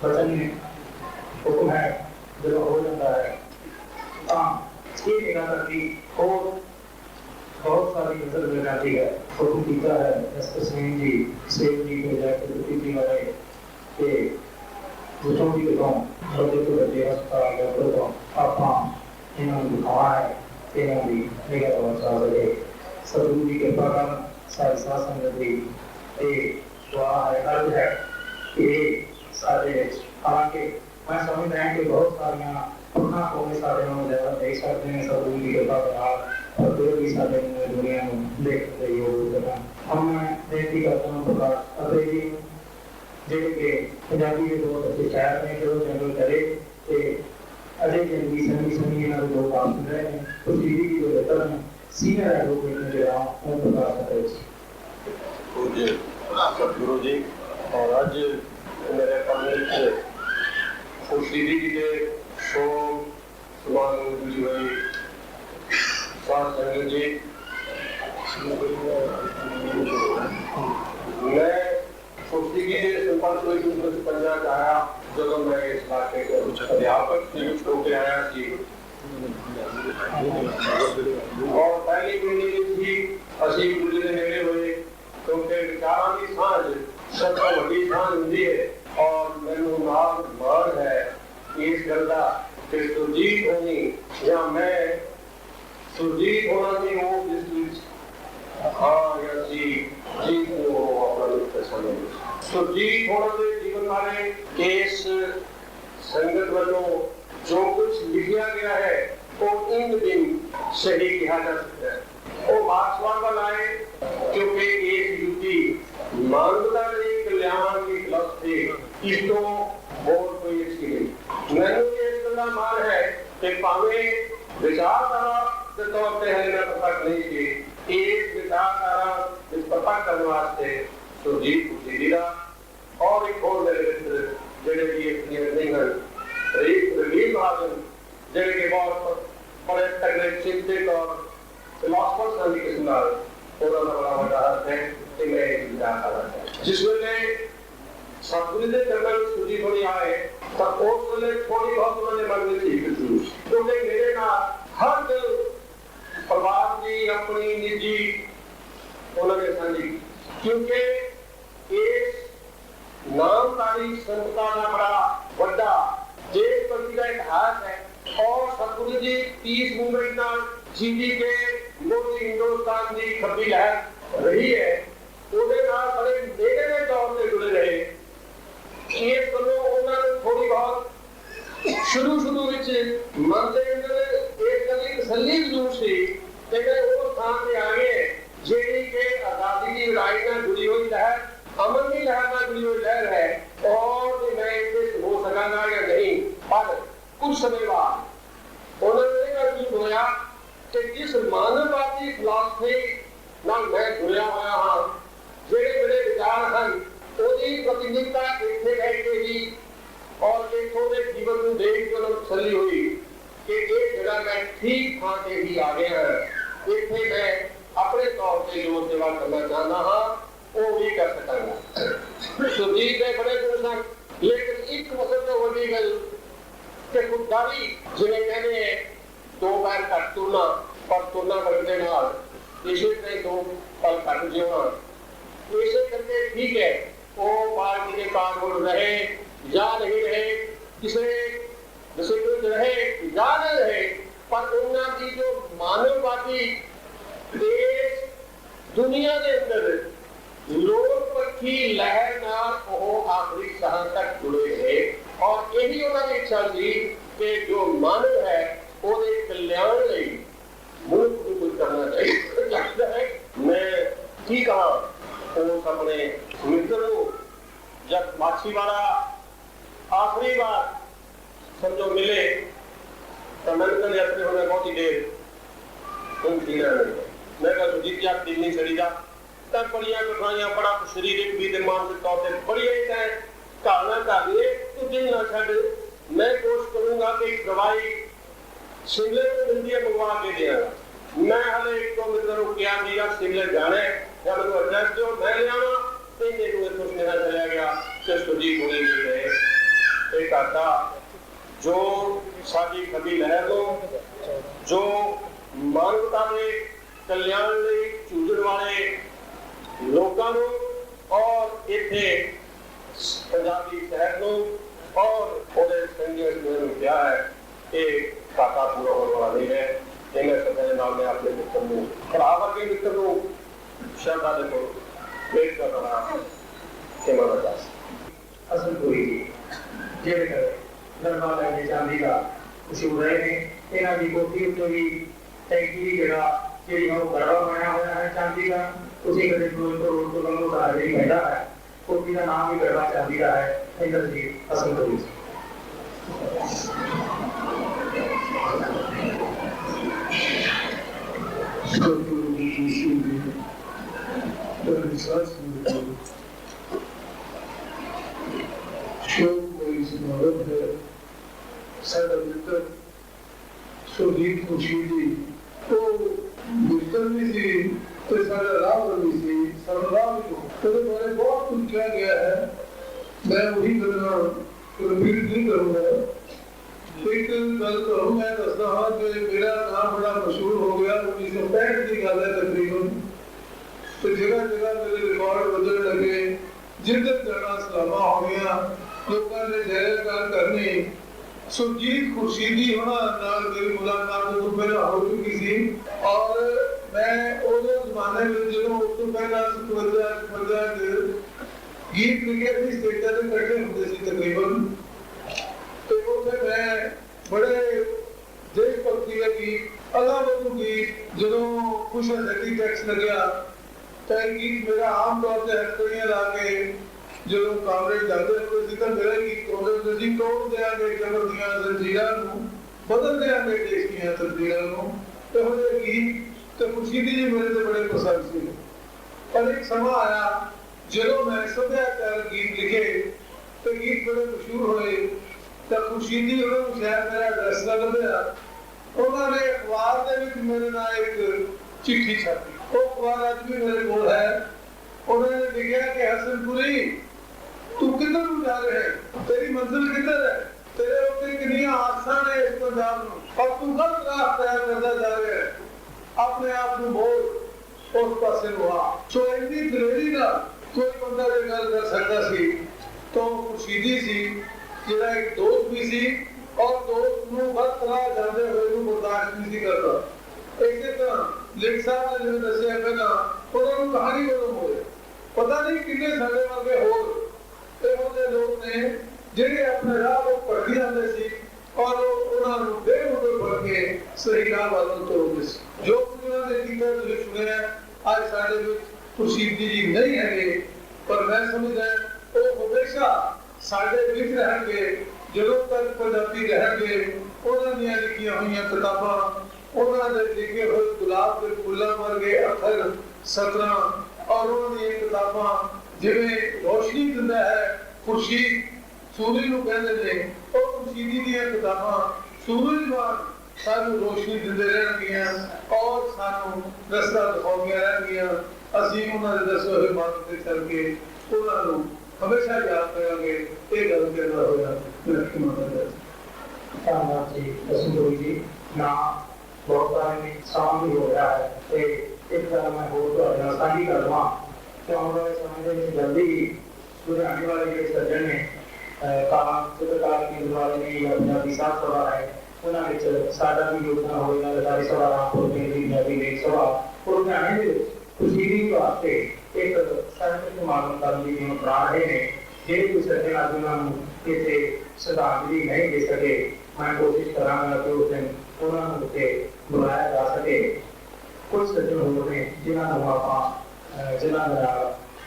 वचन में हुक्म है जब हो जाता है। हाँ, ये निगाह करती और बहुत सारी नजर मिल जाती है। हुक्म पीता है तस्वीर जी सेव जी को जाकर पीती वाले के दूसरों की बताओ छोटे तो बच्चे अस्पताल या तो आप इन्होंने दिखावा है इन्होंने भी निगाह और सारे सतगुरु जी के प्रकार सारी शासन नदी है कि सारे हालांकि मैं समझता है कि बहुत सारिया पुरना कौमी सारे देख सकते हैं सतगुरु जी के प्रकार और जो भी सारे दुनिया में देख रही हो। हम मैं बेनती करता हूँ प्रकाश अरे जी जेडे के पंजाबी के बहुत अच्छे शायर ने जो जनरल करे ਤੇ ਅਜੇ ਜਿੰਦਗੀ ਸੰਗੀ ਇਹਨਾਂ ਦੇ ਦੋ ਕੰਮ ਰਹੇ ਨੇ ਪ੍ਰਤੀਦੀ ਦੀ ਬਿਹਤਰ ਨੇ ਸੀਨੀਅਰ ਐਡਵੋਕੇਟ ਨੇ ਜਿਹੜਾ ਉਹ ਪ੍ਰਕਾਸ਼ ਕਰ ਰਹੇ ਸੀ। सतगुरु जी और अज मेरे कमरे खुर्शीदी जी के शो समान जी हुई साथ संगत जी मैं खुर्शीदी के संपर्क हुई 1950 का आया जब मैं इस इलाके के अध्यापक नियुक्त होकर आया थी और पहली मीटिंग थी असी गुरु के नेड़े हुए क्योंकि विचारों की सांझ सबका बड़ी सांझ होती है और मैनू नाम माण है इस गल का कि सुरजीत होनी या मैं सुरजीत होना की वो जिस हाँ या सी जीत को अपना लिखते समय सुरजीत होना के जीवन बारे केस संगत वालों जो कुछ लिखा गया है वो इन दिन सही कहा जा सकता है। वो मार्क्सवाद वाला है क्योंकि एक युक्ति मानवता के कल्याण की फिलॉसफी इसको बहुत कोई अच्छी नहीं मैंने ये इसका मान है कि पावे विचारधारा के तौर पे है ना प्रकट नहीं की एक विचारधारा इस प्रकट करने वास्ते सुरजीत कुशीदा और एक और मेरे मित्र जेडे की एक नहीं है रवीन महाजन जेडे के बहुत बड़े तगड़े चिंतित और फिलॉसफर्स वाली किस्म का थोड़ा बड़ा बड़ा अर्थ है कि मैं एक विचार कर रहा हूं जिसमें सतगुरु के चरणों में सुधी थोड़ी आए तब उस वेले थोड़ी बहुत उन्होंने मन में थी क्योंकि मेरे ना हर दिल परिवार की अपनी निजी उन्होंने साझी क्योंकि इस नामधारी संस्था का बड़ा बड़ा देशभक्ति का इतिहास है और सतगुरु जी 30 मूवमेंट जीडी के मोदी हिंदुस्तान की खब्बी लहर रही है ਉਹਦੇ ਨਾਲ ਬੜੇ ਨੇੜੇ ਦੇ ਤੌਰ ਤੇ ਜੁੜੇ ਰਹੇ ਇਸ ਵੱਲੋਂ ਉਹਨਾਂ ਨੂੰ ਥੋੜੀ ਬਹੁਤ ਸ਼ੁਰੂ ਵਿੱਚ ਮਨ ਦੇ ਅੰਦਰ ਇਸ ਗੱਲ ਦੀ ਤਸੱਲੀ ਜ਼ਰੂਰ ਸੀ ਕਿ ਉਹ ਥਾਂ ਤੇ ਆ ਗਏ ਜਿਹੜੀ ਕਿ ਆਜ਼ਾਦੀ ਦੀ ਲੜਾਈ ਨਾਲ ਜੁੜੀ ਹੋਈ ਲਹਿਰ ਅਮਨ ਦੀ ਲਹਿਰ ਨਾਲ ਜੁੜੀ ਹੋਈ ਲਹਿਰ ਹੈ और मैं इससे हो सकांगा या नहीं पर कुछ समय बाद उन्होंने महसूस होया कि जिस मानववादी फिलॉसफी नाल मैं जुड़िया होया हाँ ਜਿਹੜੇ ਮੇਰੇ ਵਿਚਾਰ ਹਨ ਉਹਦੀ ਪ੍ਰਤੀਨਿਧਤਾ ਇੱਥੇ ਰਹਿ ਕੇ ਹੀ ਔਰ ਇੱਥੋਂ ਦੇ ਜੀਵਨ ਨੂੰ ਦੇਖ ਕੇ ਉਹਨਾਂ ਨੂੰ ਤਸੱਲੀ ਹੋਈ ਕਿ ਇਹ ਜਿਹੜਾ ਮੈਂ ਠੀਕ ਥਾਂ ਤੇ ਹੀ ਆ ਗਿਆ ਹਾਂ ਇੱਥੇ ਮੈਂ ਆਪਣੇ ਤੌਰ ਤੇ ਜੋ ਸੇਵਾ ਕਰਨਾ ਚਾਹੁੰਦਾ ਹਾਂ ਉਹ ਵੀ ਕਰ ਸਕਾਂਗਾ ਸੁਰਜੀਤ ਦੇ ਬੜੇ ਗੁਣ ਸਨ ਲੇਕਿਨ ਇੱਕ ਵਕਤ ਤੋਂ ਵੱਡੀ ਗੱਲ ਕਿ ਖੁਦਦਾਰੀ ਜਿਵੇਂ ਕਹਿੰਦੇ ਦੋ ਪੈਰ ਘੱਟ ਤੁਰਨਾ ਪਰ ਤੁਰਨਾ ਵਰਗ ਦੇ ਨਾਲ ਇਸੇ ਤਰ੍ਹਾਂ ਦੋ ਪਲ ਘੱਟ ਜਿਉਣਾ इसे करके ठीक है वो पार्टी के कानून रहे या नहीं रहे किसी विषय रहे या न रहे पर उन्होंने जो मानववादी देश दुनिया के अंदर लोकपक्षी लहर नाल आखिरी सहन तक जुड़े रहे और यही उन्होंने इच्छा थी कि जो मानव है उसके कल्याण लई मुल्क को कुछ करना चाहिए मैं की कहा अपने मित्र जब माछीवाड़ा आखिरी बार समझो मिले तो मैंने यात्री होने बहुत ही देर मैं सुजीत जी आप दिन नहीं चली जा तब बड़िया कठिनाइयां बड़ा शरीरिक भी मानसिक तौर पर बड़िया घालना कर लिए तू दिन ना छड़ मैं कोशिश करूंगा कि दवाई शिमले को मिलती है मंगवा के देगा मैं हले एक दो मित्र को किया दिया शिमले जाने जब मैं एड्रेस दो मैं ले आवा तीन दिन में कुछ मेरा चला गया कि सुजीत होने नहीं रहे एक आता जो साडी कभी लहर लो जो मानवता के कल्याण ਲਈ ਝੂਝਣ ਵਾਲੇ ਲੋਕਾਂ ਨੂੰ ਔਰ ਇੱਥੇ ਪੰਜਾਬੀ ਸ਼ਹਿਰ ਨੂੰ ਔਰ ਉਹਦੇ ਸੰਗੀਤ ਨੂੰ ਕਿਹਾ ਹੈ ਕਿ ਖਾਤਾ ਪੂਰਾ ਹੋਣ ਵਾਲਾ ਨਹੀਂ ਹੈ ਇਹਨਾਂ ਸਭੇ ਨਾਲ ਮੈਂ ਆਪਣੇ ਮਿੱਤਰ ਨੂੰ ਭਰਾ ਵਰਗੇ ਮਿੱਤਰ ਨੂੰ ਸ਼ਰਧਾ ਦੇ ਕੋਲ ਪੇਸ਼ ਕਰਨਾ ਸੇਵਾ ਦਾ ਅਸਲ ਕੋਈ ਜਿਹੜੇ ਦਰਬਾਰ ਦੇ ਚਾਂਦੀ ਦਾ ਮਸ਼ਹੂਰ ਰਹੇ ਨੇ ਇਹਨਾਂ ਦੀ ਕੋਠੀ ਉੱਤੇ ਵੀ ਟੈਂਕੀ ਜਿਹੜਾ ਜਿਹੜੀ ਉਹ ਬੜਾ ਬਣਿਆ ਹੋਇਆ ਹੈ ਚਾਂਦੀ ਦਾ ਉਸੇ ਕਦੇ ਰੋਡ ਤੋਂ ਲੰਘੋ ਤਾਂ ਜਿਹੜੀ ਹੈਗਾ ਹੈ ਕੋਠੀ ਦਾ ਨਾਮ ਵੀ ਗੜਵਾ ਚਾਂਦੀ ਦਾ ਹੈ ਇੰਦਰ ਜੀ ਅਸਲ ਕੋਈ साडा मित्र सुरजीत खुशी जी वो मित्र भी सी तो साडा राह भी सी सरदार भी तो मेरे बहुत कुछ किया गया है मैं वही करना रिपीट नहीं करूंगा एक गल करूँ मैं दसदा हाँ कि मेरा नाम बड़ा मशहूर हो गया 1965 की गल है तकरीबन तो जगह जगह मेरे रिकॉर्ड बदल लगे जिधर जाना सलामा हो गया लोगों ने जयकार करनी सुरजीत खुर्शीदी होना नाल मेरी मुलाकात तो पहले हो चुकी थी और मैं उस जमाने में जो उस तो पहला 57 गीत लिखे थे स्टेजां ते इकट्ठे होंदे सी तकरीबन तो उसे मैं बड़े देशभक्ति के गीत अल्लाह गीत जो खुश हसती टैक्स लग्या तो गीत मेरा आम तौर से हथकड़ियां ला के जो कांग्रेस जाते हुए जिक्र मेरा गीत होंदे जी तोड़ देंगे जबर दियां जंजीरां नूं बदल देंगे देश दियां तकदीरां नूं तो होए गीत तो खुर्शीदी जी मेरे से बड़े पसंद सी पर एक समा आया जो मैं सभ्याचार गीत लिखे तो गीत बड़े मशहूर होए तो खुर्शीदी उन्होंने शायद मेरा एड्रेस ना लभ्या उन्होंने अखबार दे विच मेरे नाल एक चिट्ठी छापी वो अखबार अज भी मेरे कोल है उन्होंने लिखा कि हसनपुरी तू किधर को जा रहे है तेरी मंजिल किधर है तेरे उत्ते कितनी आसां ने इस पंजाब नूं और तू गलत राह तय करदा जा रहा है अपने आप को बोल उस पासे हुआ सो इतनी दलेरी ना कोई बंदा ये गल कर सकता सी तो खुर्शीदी सी जेड़ा एक दोस्त भी सी और दोस्त नूं गलत राह जांदे होए नूं बर्दाश्त नहीं सी करदा इसे तो लिख साहब ने जो दस्सिया पहला उन्होंने कहानी मालूम होए पता नहीं कितने साले वर्गे होर ਇਹੋ ਲੋਕ ਨੇ ਜਿਹੜੇ ਆਪਣੇ ਰਾਹ ਨੂੰ ਭਟਕ ਜਾਂਦੇ ਸੀ ਔਰ ਉਹਨਾਂ ਨੂੰ ਬੇਹੁਦੇ ਫੜ ਕੇ ਸਹੀ ਰਾਹ ਵੱਲ ਤੋਰਦੇ ਸੀ ਜੋ ਉਹਨਾਂ ਦੇ ਕੀਤਾ ਤੁਸੀਂ ਸੁਣਿਆ ਅੱਜ ਸਾਡੇ ਵਿੱਚ ਖੁਰਸ਼ੀਦੀ ਜੀ ਨਹੀਂ ਹੈਗੇ ਪਰ ਮੈਂ ਸਮਝਦਾ ਉਹ ਹਮੇਸ਼ਾ ਸਾਡੇ ਵਿੱਚ ਰਹਿਣਗੇ ਜਦੋਂ ਤੱਕ ਪੰਜਾਬੀ ਰਹਿਣਗੇ ਉਹਨਾਂ ਦੀਆਂ ਲਿਖੀਆਂ ਹੋਈਆਂ ਕਿਤਾਬਾਂ ਉਹਨਾਂ ਦੇ ਲਿਖੇ ਹੋਏ ਗੁਲਾਬ ਦੇ ਫੁੱਲਾਂ ਵਰਗੇ ਅੱਖਰ ਸਤਰਾਂ और उन्होंने किताबां जिवें रोशनी दिंदा है खुर्शीद सूरज नूं कहंदे ने और खुर्शीदी दी किताबां सूरज वांग सानू रोशनी दिंदे रहणगियां और सानू रस्ता दिखाउंदियां रहणगियां असीं उन्हां दे दसे होए मार्ग ते चल के उन्हां नूं हमेशा याद करांगे ये गल कहना होया धन्यवाद जी हसनपुरी जी ना बहुत सारे शाम भी हो रहा है एक तरह मैं हो तो साझी करवा क्यों समझने में जल्दी पूरे आने वाले जो सज्जन ने चित्रकार की द्वारा ने या पंजाबी साथ सभा है उन्होंने साडा भी योजना होगा लदारी सभा रामपुर में भी पंजाबी लेख सभा और लुधियाने में खुर्शीदी वास्ते एक साहित्य समागम करने की प्राण है ने ਜਿਹੜੇ ਕੋਈ ਸੱਜਣ ਆਦਮੀਆਂ ਨੂੰ ਕਿਸੇ ਸ਼ਰਧਾਂਜਲੀ ਨਹੀਂ ਦੇ ਸਕੇ मैं कोशिश करांगा कि उस दिन उन्होंने उत्ते बुलाया जा सके कुछ सज्जन हो रहे जिन्होंने आप जिन्होंने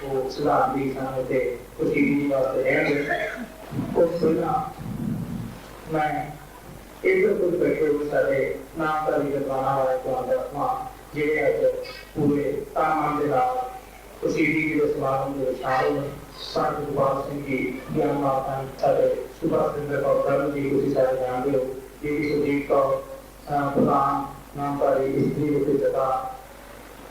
वो श्रद्धांजलि उत्ते खुर्शीदी वास्ते रहेंगे उस पहला मैं इधर कुछ बैठे हुए सारे नाम का भी जमाना वाले को दसवां जिन्हें अज पूरे तामान के नाल खुर्शीदी के समागम में शामिल हैं सारे गोपाल सिंह जी ज्ञान माता सारे सुभाष चंद्र कौर जी उसी सारे जानते हो ये भी सुजीत कौर प्रधान नामधारी स्त्री रूपी जगह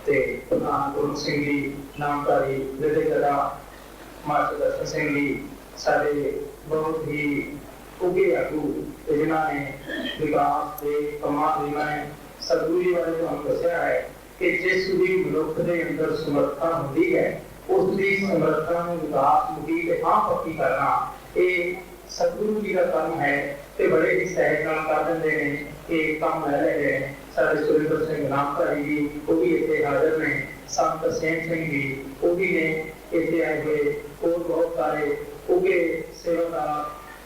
ते प्रधान गुरु सिंह जी नामधारी हृदय जगह मास्टर दर्शन सिंह जी सारे बहुत ही उगे आगू जिन्होंने विकास के कमाल जिन्होंने सदगुरु जी वाले जो हम दसिया है कि जिस भी मनुख के अंदर समर्था होती है उसकी समर्था में विकास मुखी हाँ पक्की करना ये सतगुरु जी का काम है ते बड़े ही सहज नाल कर देंदे ने ये काम ले रहे हैं सारे सुरेंद्र सिंह नामधारी जी वो भी इतने हाजिर ने संत सेठ सिंह जी वो भी ने इतने आए हुए और बहुत सारे उगे सेवादार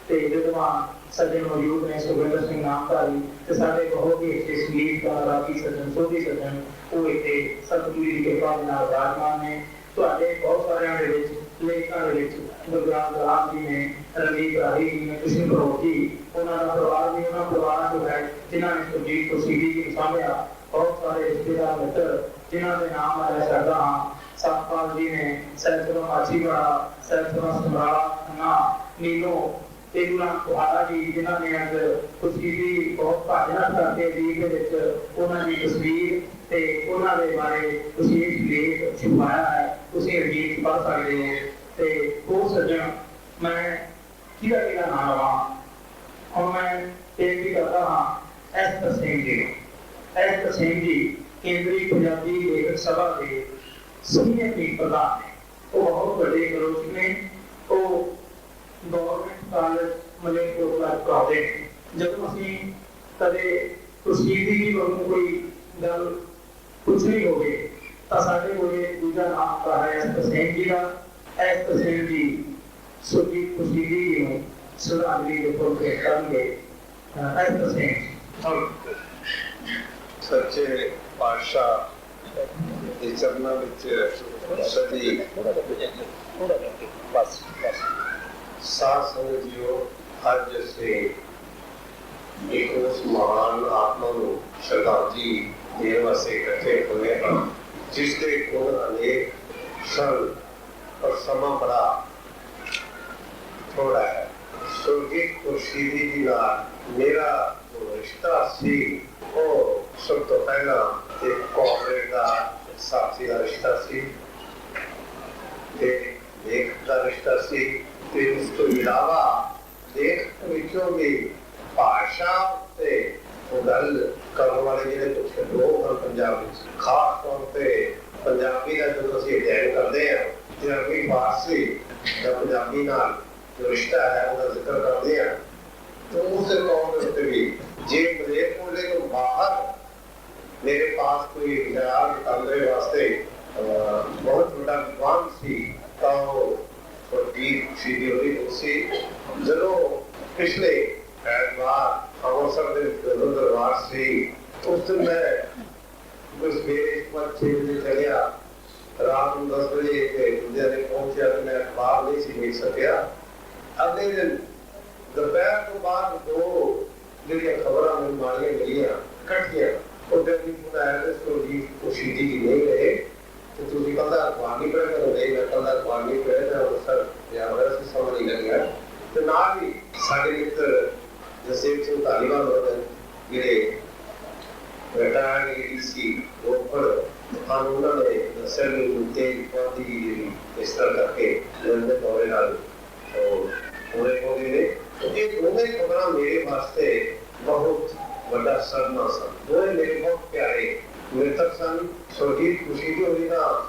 ते विद्वान सज्जन मौजूद ने सुरेंद्र सिंह नामधारी ते सारे बहुत ही अच्छे संगीतकार रागी सज्जन सोधी सज्जन वो इतने सतगुरु जी के पास नाल विराजमान ने ਤੁਹਾਡੇ ਬਹੁਤ ਸਾਰਿਆਂ ਦੇ ਵਿੱਚ ਲੇਖਕਾਂ ਦੇ ਵਿੱਚ ਗੁਰਦਾਸ ਰਾਮ ਜੀ ਨੇ, ਰਣਜੀਤ ਰਾਹੀ ਜੀ ਨੇ, ਕ੍ਰਿਸ਼ਨ ਪ੍ਰੋਹ ਜੀ, ਉਹਨਾਂ ਦਾ ਪਰਿਵਾਰ ਵੀ ਉਹਨਾਂ ਪਰਿਵਾਰਾਂ ਤੋਂ ਹੈ ਜਿਨ੍ਹਾਂ ਨੇ ਸੁਰਜੀਤ ਖੁਸ਼ੀਦੀ ਜੀ ਨੂੰ ਸਾਂਭਿਆ। ਬਹੁਤ ਸਾਰੇ ਰਿਸ਼ਤੇਦਾਰ ਮਿੱਤਰ ਜਿਨ੍ਹਾਂ ਦੇ ਨਾਮ ਮੈਂ ਲੈ ਸਕਦਾ ਹਾਂ। ਸਤਪਾਲ ਜੀ ਨੇ, sector Machhiwara, sector Samrala, Nino ਇਹਨਾਂ ਕੁਹਾੜਾ ਜੀ ਜਿਨ੍ਹਾਂ ਨੇ ਅੱਜ ਖੁਸ਼ੀਦੀ ਬਹੁਤ ਭਾਜਨਾ ਕਰਕੇ ਅਜੀਤ ਦੇ ਵਿੱਚ ਉਹਨਾਂ ਦੀ ਤਸਵੀਰ ਤੇ ਉਹਨਾਂ ਦੇ ਬਾਰੇ ਵਿਸ਼ੇਸ਼ ਲੇਖ ਛਪਾਇਆ ਹੈ, ਤੁਸੀਂ ਅਜੀਤ ਪੜ੍ਹ ਸਕਦੇ ਹੋ। ਤੇ ਉਹ ਸੱਜਣ ਮੈਂ ਕਿਹਦਾ ਨਾਮ ਲਵਾਂ, ਹੁਣ ਮੈਂ ਬੇਨਤੀ ਕਰਦਾ ਹਾਂ ਐਸ ਸਿੰਘ ਜੀ ਨੂੰ। ਐਸ ਸਿੰਘ ਜੀ ਕੇਂਦਰੀ ਪੰਜਾਬੀ ਲੇਖਕ ਸਭਾ ਦੇ ਸੀਨੀਅਰ ਲੀਗ ਪ੍ਰਧਾਨ ਨੇ। ਉਹ ਬਹੁਤ ਵੱਡੇ ਆਲੋਚਕ ਨੇ। ਉਹ ਗਵਰਨਮੈਂਟ ਕਾਲਜ ਮਲੇਰਕੋਟਲਾ ਪੜ੍ਹਾਉਂਦੇ ਨੇ। ਜਦੋਂ ਅਸੀਂ ਕਦੇ ਖੁਸ਼ੀਦੀ ਜੀ ਨੂੰ ਕੋਈ ਗੱਲ ਪੁੱਛਣੀ ਹੋਵੇ ਤਾਂ ਸਾਡੇ ਕੋਲੇ ਦੂਜਾ ਨਾਮ ਆਉਂਦਾ ਹੈ ਐਸ ਸਿੰਘ ਜੀ ਦਾ। ਐਸ ਸਿੰਘ ਜੀ ਸੁਰਜੀਤ ਖੁਸ਼ੀਦੀ ਜੀ ਨੂੰ ਸ਼ਰਧਾਂਜਲੀ ਦੇ ਤੌਰ ਤੇ ਕਰਨਗੇ। ਐਸ ਸਿੰਘ ਸੱਚੇ ਪਾਤਸ਼ਾਹ ਦੇ ਚਰਨਾਂ ਵਿੱਚ ਸਦੀ ਸਾਧ ਸੰਗਤ ਜੀਓ, ਅੱਜ ਅਸੀਂ ਇੱਕ ਉਸ ਮਹਾਨ ਆਤਮਾ ਨੂੰ ਸ਼ਰਧਾਂਜਲੀ ਦੇਣ ਵਾਸਤੇ ਇਕੱਠੇ ਹੋਏ ਹਾਂ ਜਿਸ ਦੇ ਗੁਣ ਅਨੇਕ ਸਨ ਪਰ ਸਮਾਂ ਬੜਾ ਥੋੜਾ ਹੈ। ਸੁਰਜੀਤ ਖੁਸ਼ੀਦੀ ਜੀ ਨਾਲ ਮੇਰਾ ਜੋ ਰਿਸ਼ਤਾ ਸੀ ਉਹ ਸਭ ਤੋਂ ਪਹਿਲਾਂ ਇੱਕ ਕਾਮਰੇਡ ਦਾ, ਸਾਥੀ ਦਾ ਰਿਸ਼ਤਾ ਸੀ ਤੇ ਲੇਖ ਦਾ ਰਿਸ਼ਤਾ ਸੀ। ਤੇ ਉਸ ਤੋਂ ਇਲਾਵਾ ਲੇਖ ਵਿੱਚੋਂ ਵੀ ਭਾਸ਼ਾ ਤੇ ਗੱਲ ਕਰਨ ਵਾਲੇ ਜਿਹੜੇ ਕੁਝ ਲੋਕ ਹਨ ਪੰਜਾਬ ਵਿੱਚ, ਖਾਸ ਤੌਰ ਤੇ ਪੰਜਾਬੀ ਦਾ ਜਦੋਂ ਅਸੀਂ ਅਧਿਐਨ ਕਰਦੇ ਹਾਂ ਪੰਜਾਬੀ ਫਾਰਸੀ ਜਾਂ ਪੰਜਾਬੀ ਨਾਲ ਜੋ ਰਿਸ਼ਤਾ ਹੈ ਉਹਦਾ ਜ਼ਿਕਰ ਕਰਦੇ ਹਾਂ ਤਾਂ ਉਸ ਦੇ ਤੌਰ ਦੇ ਉੱਤੇ ਵੀ ਜੇ ਮਲੇਰਕੋਟਲੇ ਤੋਂ ਬਾਹਰ ਮੇਰੇ ਪਾਸ ਕੋਈ ਖਿਆਲ ਕਰਨੇ ਵਾਸਤੇ ਬਹੁਤ ਵੱਡਾ ਵਿਦਵਾਨ ਸੀ ਤਾਂ ਉਹ ਸੁਰਜੀਤ ਖੁਸ਼ੀਦੀ ਹੋਈ ਸੀ। ਜਦੋਂ ਪਿਛਲੇ ਐਤਵਾਰ ਅੰਮ੍ਰਿਤਸਰ ਦੇ ਜਦੋਂ ਦਰਬਾਰ ਸੀ ਉਸ ਦਿਨ ਮੈਂ ਉਸ ਵੇਲੇ 6 ਵਜੇ ਚਲਿਆ, ਰਾਤ ਨੂੰ 10 ਵਜੇ ਤੇ ਦੂਜੇ ਦਿਨ ਪਹੁੰਚਿਆ ਤੇ ਮੈਂ ਅਖਬਾਰ ਨਹੀਂ ਸੀ ਦੇਖ ਸਕਿਆ। ਅਗਲੇ ਦਿਨ ਦੁਪਹਿਰ ਤੋਂ ਬਾਅਦ ਦੋ ਜਿਹੜੀਆਂ ਖਬਰਾਂ ਮੈਨੂੰ ਮਾਰੀਆਂ ਗਈਆਂ ਇਕੱਠੀਆਂ, ਉਹ ਟੈਲੀਫੋਨ ਆਇਆ ਤੇ ਸੁਰਜੀਤ ਖੁਸ਼ੀਦੀ ਜੀ ਨਹੀਂ ਰਹੇ ਤੇ ਤੁਸੀਂ ਕਹਿੰਦਾ ਅਖਬਾਰ ਨਹੀਂ ਪੜ੍ਹਿਆ ਕਰੋ। ਨਹੀਂ, ਮੈਂ ਕਹਿੰਦਾ ਅਖਬਾਰ ਨਹੀਂ ਪੜ੍ਹਿਆ ਤਾਂ ਅੰਮ੍ਰਿਤਸਰ ਯਾਰ ਵੈਸੇ ਸੀ ਸਮਝ ਨਹੀਂ ਲੱਗਿਆ। ਤੇ ਨਾਲ ਹੀ ਸਾਡੇ ਮਿੱਤਰ ਜਸੇਵ ਸਿੰਘ ਧਾਲੀਵਾਲ ਹੋਏ ਜਿਹੜੇ ਰਿਟਾਇਰਡ ਏਡੀਸੀ ਰੋਪੜ ਸਾਨੂੰ ਉਹਨਾਂ ਨੇ ਦੱਸਿਆ ਕਿ ਤੇਜ਼ ਪਾਦੀ ਇਸ ਤਰ੍ਹਾਂ ਕਰਕੇ ਲੰਬੇ ਦੌਰੇ ਨਾਲ ਪੂਰੇ ਹੋ ਗਏ ਨੇ। ਇਹ ਦੋਵੇਂ ਖਬਰਾਂ ਮੇਰੇ ਵਾਸਤੇ ਬਹੁਤ ਵੱਡਾ ਸਦਮਾ ਸਨ। ਦੋਵੇਂ ਮੇਰੇ ਬਹੁਤ ਪਿਆਰੇ ਮ੍ਰਿਤਕ ਸਨ। ਸੁਰਜੀਤ ਖੁਸ਼ੀਦੀ ਹੋਈ ਦਾ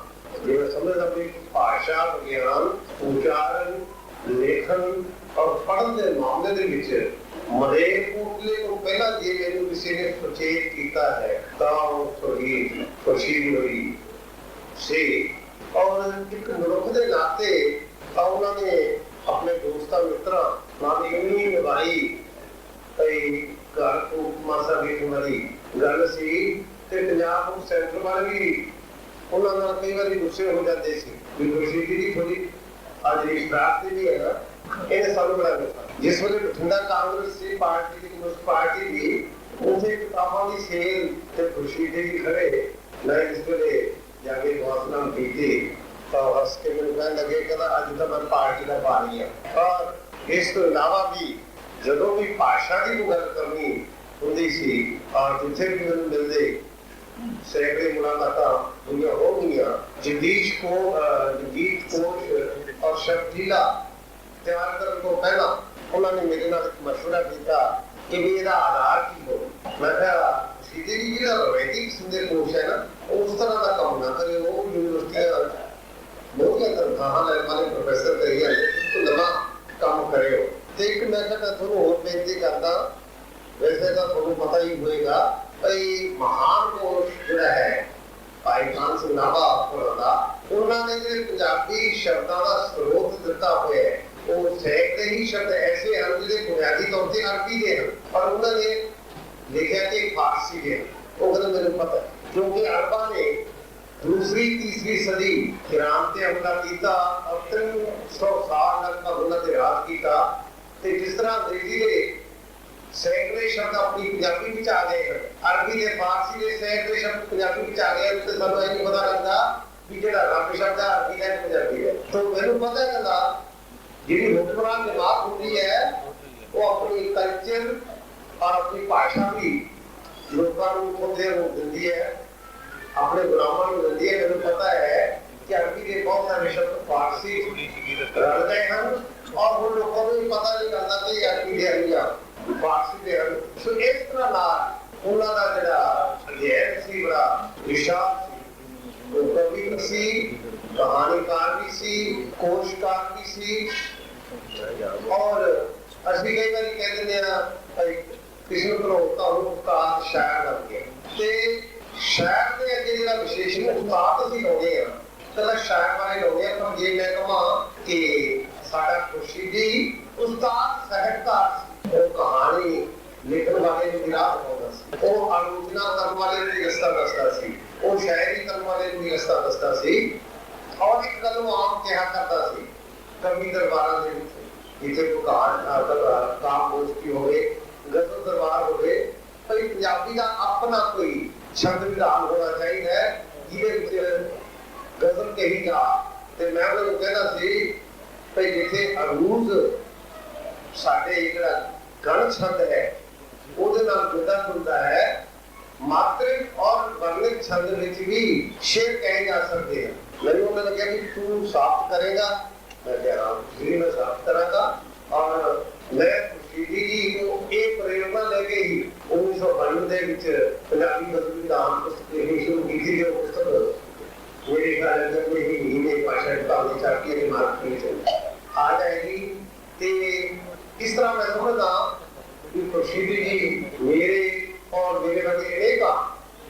ਜਿਵੇਂ ਸਮਝਦਾ ਵੀ ਭਾਸ਼ਾ, ਵਿਗਿਆਨ, ਉਚਾਰਨ, ਲੇਖਨ ਔਰ ਪੜ੍ਹਨ ਦੇ ਮਾਮਲੇ ਦੇ ਵਿੱਚ ਮਲੇਰਕੋਟਲੇ ਤੋਂ ਪਹਿਲਾਂ ਜੇ ਮੈਨੂੰ ਕਿਸੇ ਨੇ ਸੁਚੇਤ ਕੀਤਾ ਹੈ ਤਾਂ ਉਹ ਸੁਰਜੀਤ ਖੁਸ਼ੀਦੀ ਹੋਈ ਸੀ। ਔਰ ਇੱਕ ਮਨੁੱਖ ਦੇ ਨਾਤੇ ਉਹਨਾਂ ਨੇ ਆਪਣੇ ਦੋਸਤਾਂ ਮਿੱਤਰਾਂ ਨਾਲ ਇੰਨੀ ਨਿਭਾਈ ਕਈ ਘਰ ਤੋਂ ਮਾਸਾ ਵੇਖਣ ਵਾਲੀ ਗੱਲ ਸੀ ਤੇ ਪੰਜਾਬ ਨੂੰ ਸੈਂਟਰ ਵਾਲੇ ਵੀ ਉਹਨਾਂ ਨਾਲ ਕਈ ਵਾਰੀ ਗੁੱਸੇ ਹੋ ਜਾਂਦੇ ਸੀ ਵੀ ਖੁਸ਼ੀਦੀ ਦੀ ਥੋੜੀ ਅੱਜ ਰਿਸ਼ਤਾਤ ਦੀ ਹੈ ਨਾ ਇਹਨੇ ਸਾਨੂੰ ਬੜਾ ਗੁੱਸਾ। ਜਿਸ ਵੇਲੇ ਬਠਿੰਡਾ ਕਾਂਗਰਸ ਸੀ ਪਾਰਟੀ ਦੀ ਕਮਿਊਨਿਸਟ ਪਾਰਟੀ ਦੀ ਉੱਥੇ ਕਿਤਾਬਾਂ ਦੀ ਸੇਲ ਤੇ ਖੁਸ਼ੀਦੀ ਦੀ ਖੜੇ ਮੈਂ ਇਸ ਵੇਲੇ ਜਾ ਕੇ ਵਾਸਨਾ ਕੀਤੀ ਤਾਂ ਹੱਸ ਕੇ ਮੈਨੂੰ ਕਹਿਣ ਲੱਗੇ ਕਹਿੰਦਾ ਅੱਜ ਤਾਂ ਮੈਂ ਪਾਰਟੀ ਦਾ ਬਾਨੀ ਹਾਂ। ਔਰ ਇਸ ਤੋਂ ਇਲਾਵਾ ਵੀ ਜਦੋਂ ਵੀ ਭਾਸ਼ਾ ਦੀ ਗੱਲ ਕਰਨੀ ਹੁੰਦੀ ਸੀ ਔਰ ਜਿੱਥੇ ਵੀ ਮੈਨੂੰ ਮਿਲਦੇ ਸੈਕੜੇ ਮੁਲਾਕਾਤਾਂ ਦੁਨੀਆ ਹੋ ਗਈਆਂ। ਜਗਦੀਸ਼ ਗੀਤ ਕੋਸ਼ ਔਰ ਸ਼ਬਦੀਲਾ ਤਿਆਰ ਕਰਨ ਤੋਂ ਪਹਿਲਾਂ ਉਹਨਾਂ ਨੇ ਮੇਰੇ ਨਾਲ ਇੱਕ ਮਸ਼ਵਰਾ ਕੀਤਾ ਕਿ ਵੀ ਇਹਦਾ ਆਧਾਰ ਕੀ ਹੋਵੇ। ਮੈਂ ਕਿਹਾ ਸਿੱਧੇ ਜੀ ਜਿਹੜਾ ਰਵਾਇਤੀ ਕਿਸਮ ਦੇ ਕੋਸ਼ ਹੈ ਨਾ ਉਸ ਤਰ੍ਹਾਂ ਦਾ ਕੰਮ ਨਾ ਕਰੇ। ਉਹ ਯੂਨੀਵਰਸਿਟੀਆਂ ਬਹੁਤੀਆਂ ਤਨਖਾਹਾਂ ਲੈਣ ਵਾਲੇ ਪ੍ਰੋਫੈਸਰ ਕਰੀਏ ਨਵਾਂ ਕੰਮ ਕਰਿਓ। ਤੇ ਇੱਕ ਮੈਂ ਕਹਿੰਦਾ ਤੁਹਾਨੂੰ ਹੋਰ ਬੇਨਤੀ ਕਰਦਾ, ਵੈਸੇ ਤਾਂ ਤੁਹਾਨੂੰ ਪਤਾ ਹੀ ਹੋਏਗਾ ਭਈ ਮਹਾਨ ਕੋਸ਼ ਜਿਹੜਾ ਹੈ ਭਾਈ ਕਾਨ ਸਿੰਘ ਨਾਭਾ ਹੋਰਾਂ ਦਾ, ਉਹਨਾਂ ਨੇ ਜਿਹੜੇ ਪੰਜਾਬੀ ਸ਼ਬਦਾਂ ਦਾ ਸਰੋਤ ਦਿੱਤਾ ਹੋਇਆ ਹੈ ਉਹ ਸੈਕੜੇ ਹੀ ਸ਼ਬਦ ਐਸੇ ਹਨ ਜਿਹੜੇ ਬੁਨਿਆਦੀ ਤੌਰ ਤੇ ਅਰਬੀ ਦੇ ਹਨ ਪਰ ਉਹਨਾਂ ਨੇ ਲਿਖਿਆ ਕਿ ਫਾਰਸੀ ਦੇ। ਉਹ ਕਹਿੰਦੇ ਮੈਨੂੰ ਪਤਾ ਕਿਉਂਕਿ ਅਰਬਾਂ ਨੇ दूसरी तीसरी सदी ईरान ते हमला किया, अब 300 साल लगभग उन्होंने राज किया। ते जिस तरह अंग्रेजी के सैकड़े शब्द अपनी पंजाबी में आ गए, अरबी के फारसी के सैकड़े शब्द पंजाबी में आ गए, तो सानू ये नहीं पता लगता कि जेड़ा रब शब्द है अरबी है पंजाबी है। तो मैंने पता चला जिहड़ी हुक्मरान जमात होती है वो अपनी कल्चर और अपनी भाषा भी लोगों को दिंदी है, अपने गुलामों को दिंदी है। मैंने पता है कि अरबी के बहुत सारे शब्द फारसी रल गए हैं और वो लोगों को पता नहीं लगता कि अरबी दे रही है फारसी दे रही। सो इस तरह नाल उन्हां दा जेड़ा अध्ययन सी बड़ा विशाल सी, वो कवि भी सी, कहानीकार भी सी, कोशकार भी सी। और असली कई बार कह देंगे भाई किसी को होता हो उस्ताद शायर बन गया, ते शायर के अगे जेड़ा विशेषण उस्ताद असि लाउंदे आ, कला शायर बारे लाउंदे आ। पर जे मैं कहां कि साडा खुर्शीदी उस्ताद साहित्यकार सी, वो कहानी लिखण वाले नूं राह दिखाउंदा सी, वो आलोचना करन वाले नूं रस्ता दसदा सी, वो शायरी करन वाले नूं रस्ता दसदा सी। और एक गल आम कहा करदा सी कवि दरबारां दे विच, जिथे कोई काम गोष्ठी होवे, गजल दरबार होवे, भाई पंजाबी का अपना कोई शब्द विधान होना चाहिए जिहदे विच गजल कही जा। ते मैं उन्होंने कहना सी भाई जिथे अरूज साडे जिहड़ा गण छंद है ਉਹਦੇ ਨਾਲ जुदा जुड़ता है, मात्रिक और वर्णिक छंद विच भी शेर कहे जा सकते हैं। मैंने उन्होंने कहा कि तू साफ करेगा, मैं कह रहा हूँ जी मैं साफ करांगा। और मैं खुर्शीदी जी को एक प्रेरणा लेके ही 1992 ਦੇ ਵਿੱਚ ਪੰਜਾਬੀ ਗਜ਼ਲ ਵਿਧਾਨ ਪੁਸਤਕ ਲਿਖਣੀ ਸ਼ੁਰੂ ਕੀਤੀ, ਜੋ ਪੁਸਤਕ मेरे ख्याल से कोई हिंदी भाषा की चाहती है मार्केट में आ जाएगी। ते इस तरह मैं समझदा कि खुर्शीदी जी मेरे और मेरे बच्चे अनेका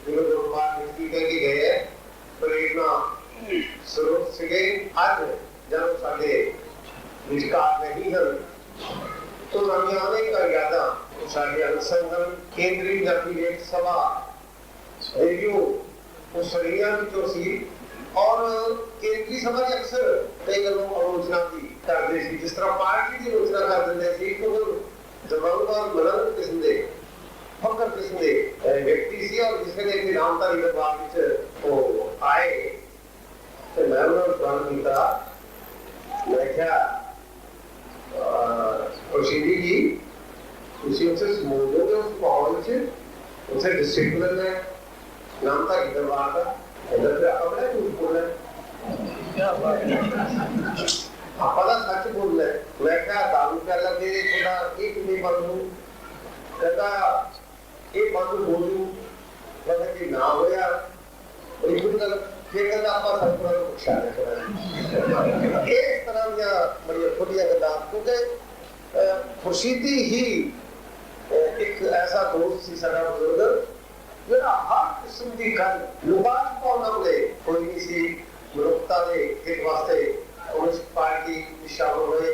जो दरबार में कह के गए हैं प्रेरणा स्रोत से आज जब साडे विचार नहीं हैं तो नवी अनेक यादा साडे अनुसंधान केंद्रीय पंजाबी लेख सभा रेडियो उस सड़ियां विचों सी और केंद्रीय सभा ने अक्सर कई गलों आलोचना की करते सी, जिस तरह पार्टी की आलोचना कर देते सी। तो जवाब और मलंग किस्म दे फकर किस्म दे व्यक्ति सी और जिसने एक नामधारी दरबार विच वो आए तो मैं उन्होंने सवाल किया, मैं क्या खुर्शीदी जी तुसी उसे समझोगे उस माहौल से, उसे डिसिप्लिन है नामधारी दरबार का इधर पे अपने कुछ बोल रहे क्या बात आपदा सच बोल रहे। मैं क्या दारू कर लगे थोड़ा एक नहीं बनूं कहता एक बात बोलूं मतलब कि ना हो यार और एक दिन फिर कहता आपका सब पूरा नुकसान है इस तरह या बड़ी खुदिया गदा। क्योंकि खुर्शीदी ही एक ऐसा दोस्त सी साडा बुजुर्ग ਜਿਹੜਾ हर किस्म की गल लुबाज पाउणा वाले कोई नहीं सी। मनुखता के हित वास्ते कम्युनिस्ट पार्टी शामिल हुए,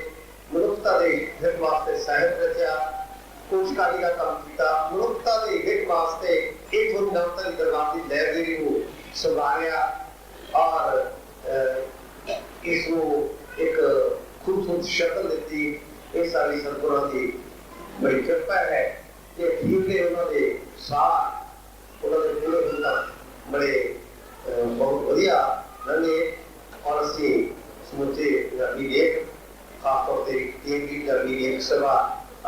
मनुखता के हित वास्ते साहित्य रचा, कोशकारी का काम किया, मनुखता के हित वास्ते एक नामधारी दरबार की लाइब्रेरी को संभालिया और इसको एक खूबसूरत शक्ल दी। ये सारी सदगुरुओं की बड़ी कृपा है कि ठीक है उन्होंने साथ उन्होंने पूरे होता बड़े बहुत बढ़िया रंगे और असी समुचे पंजाबी लेख खासतौर से केंद्रीय पंजाबी लेख सभा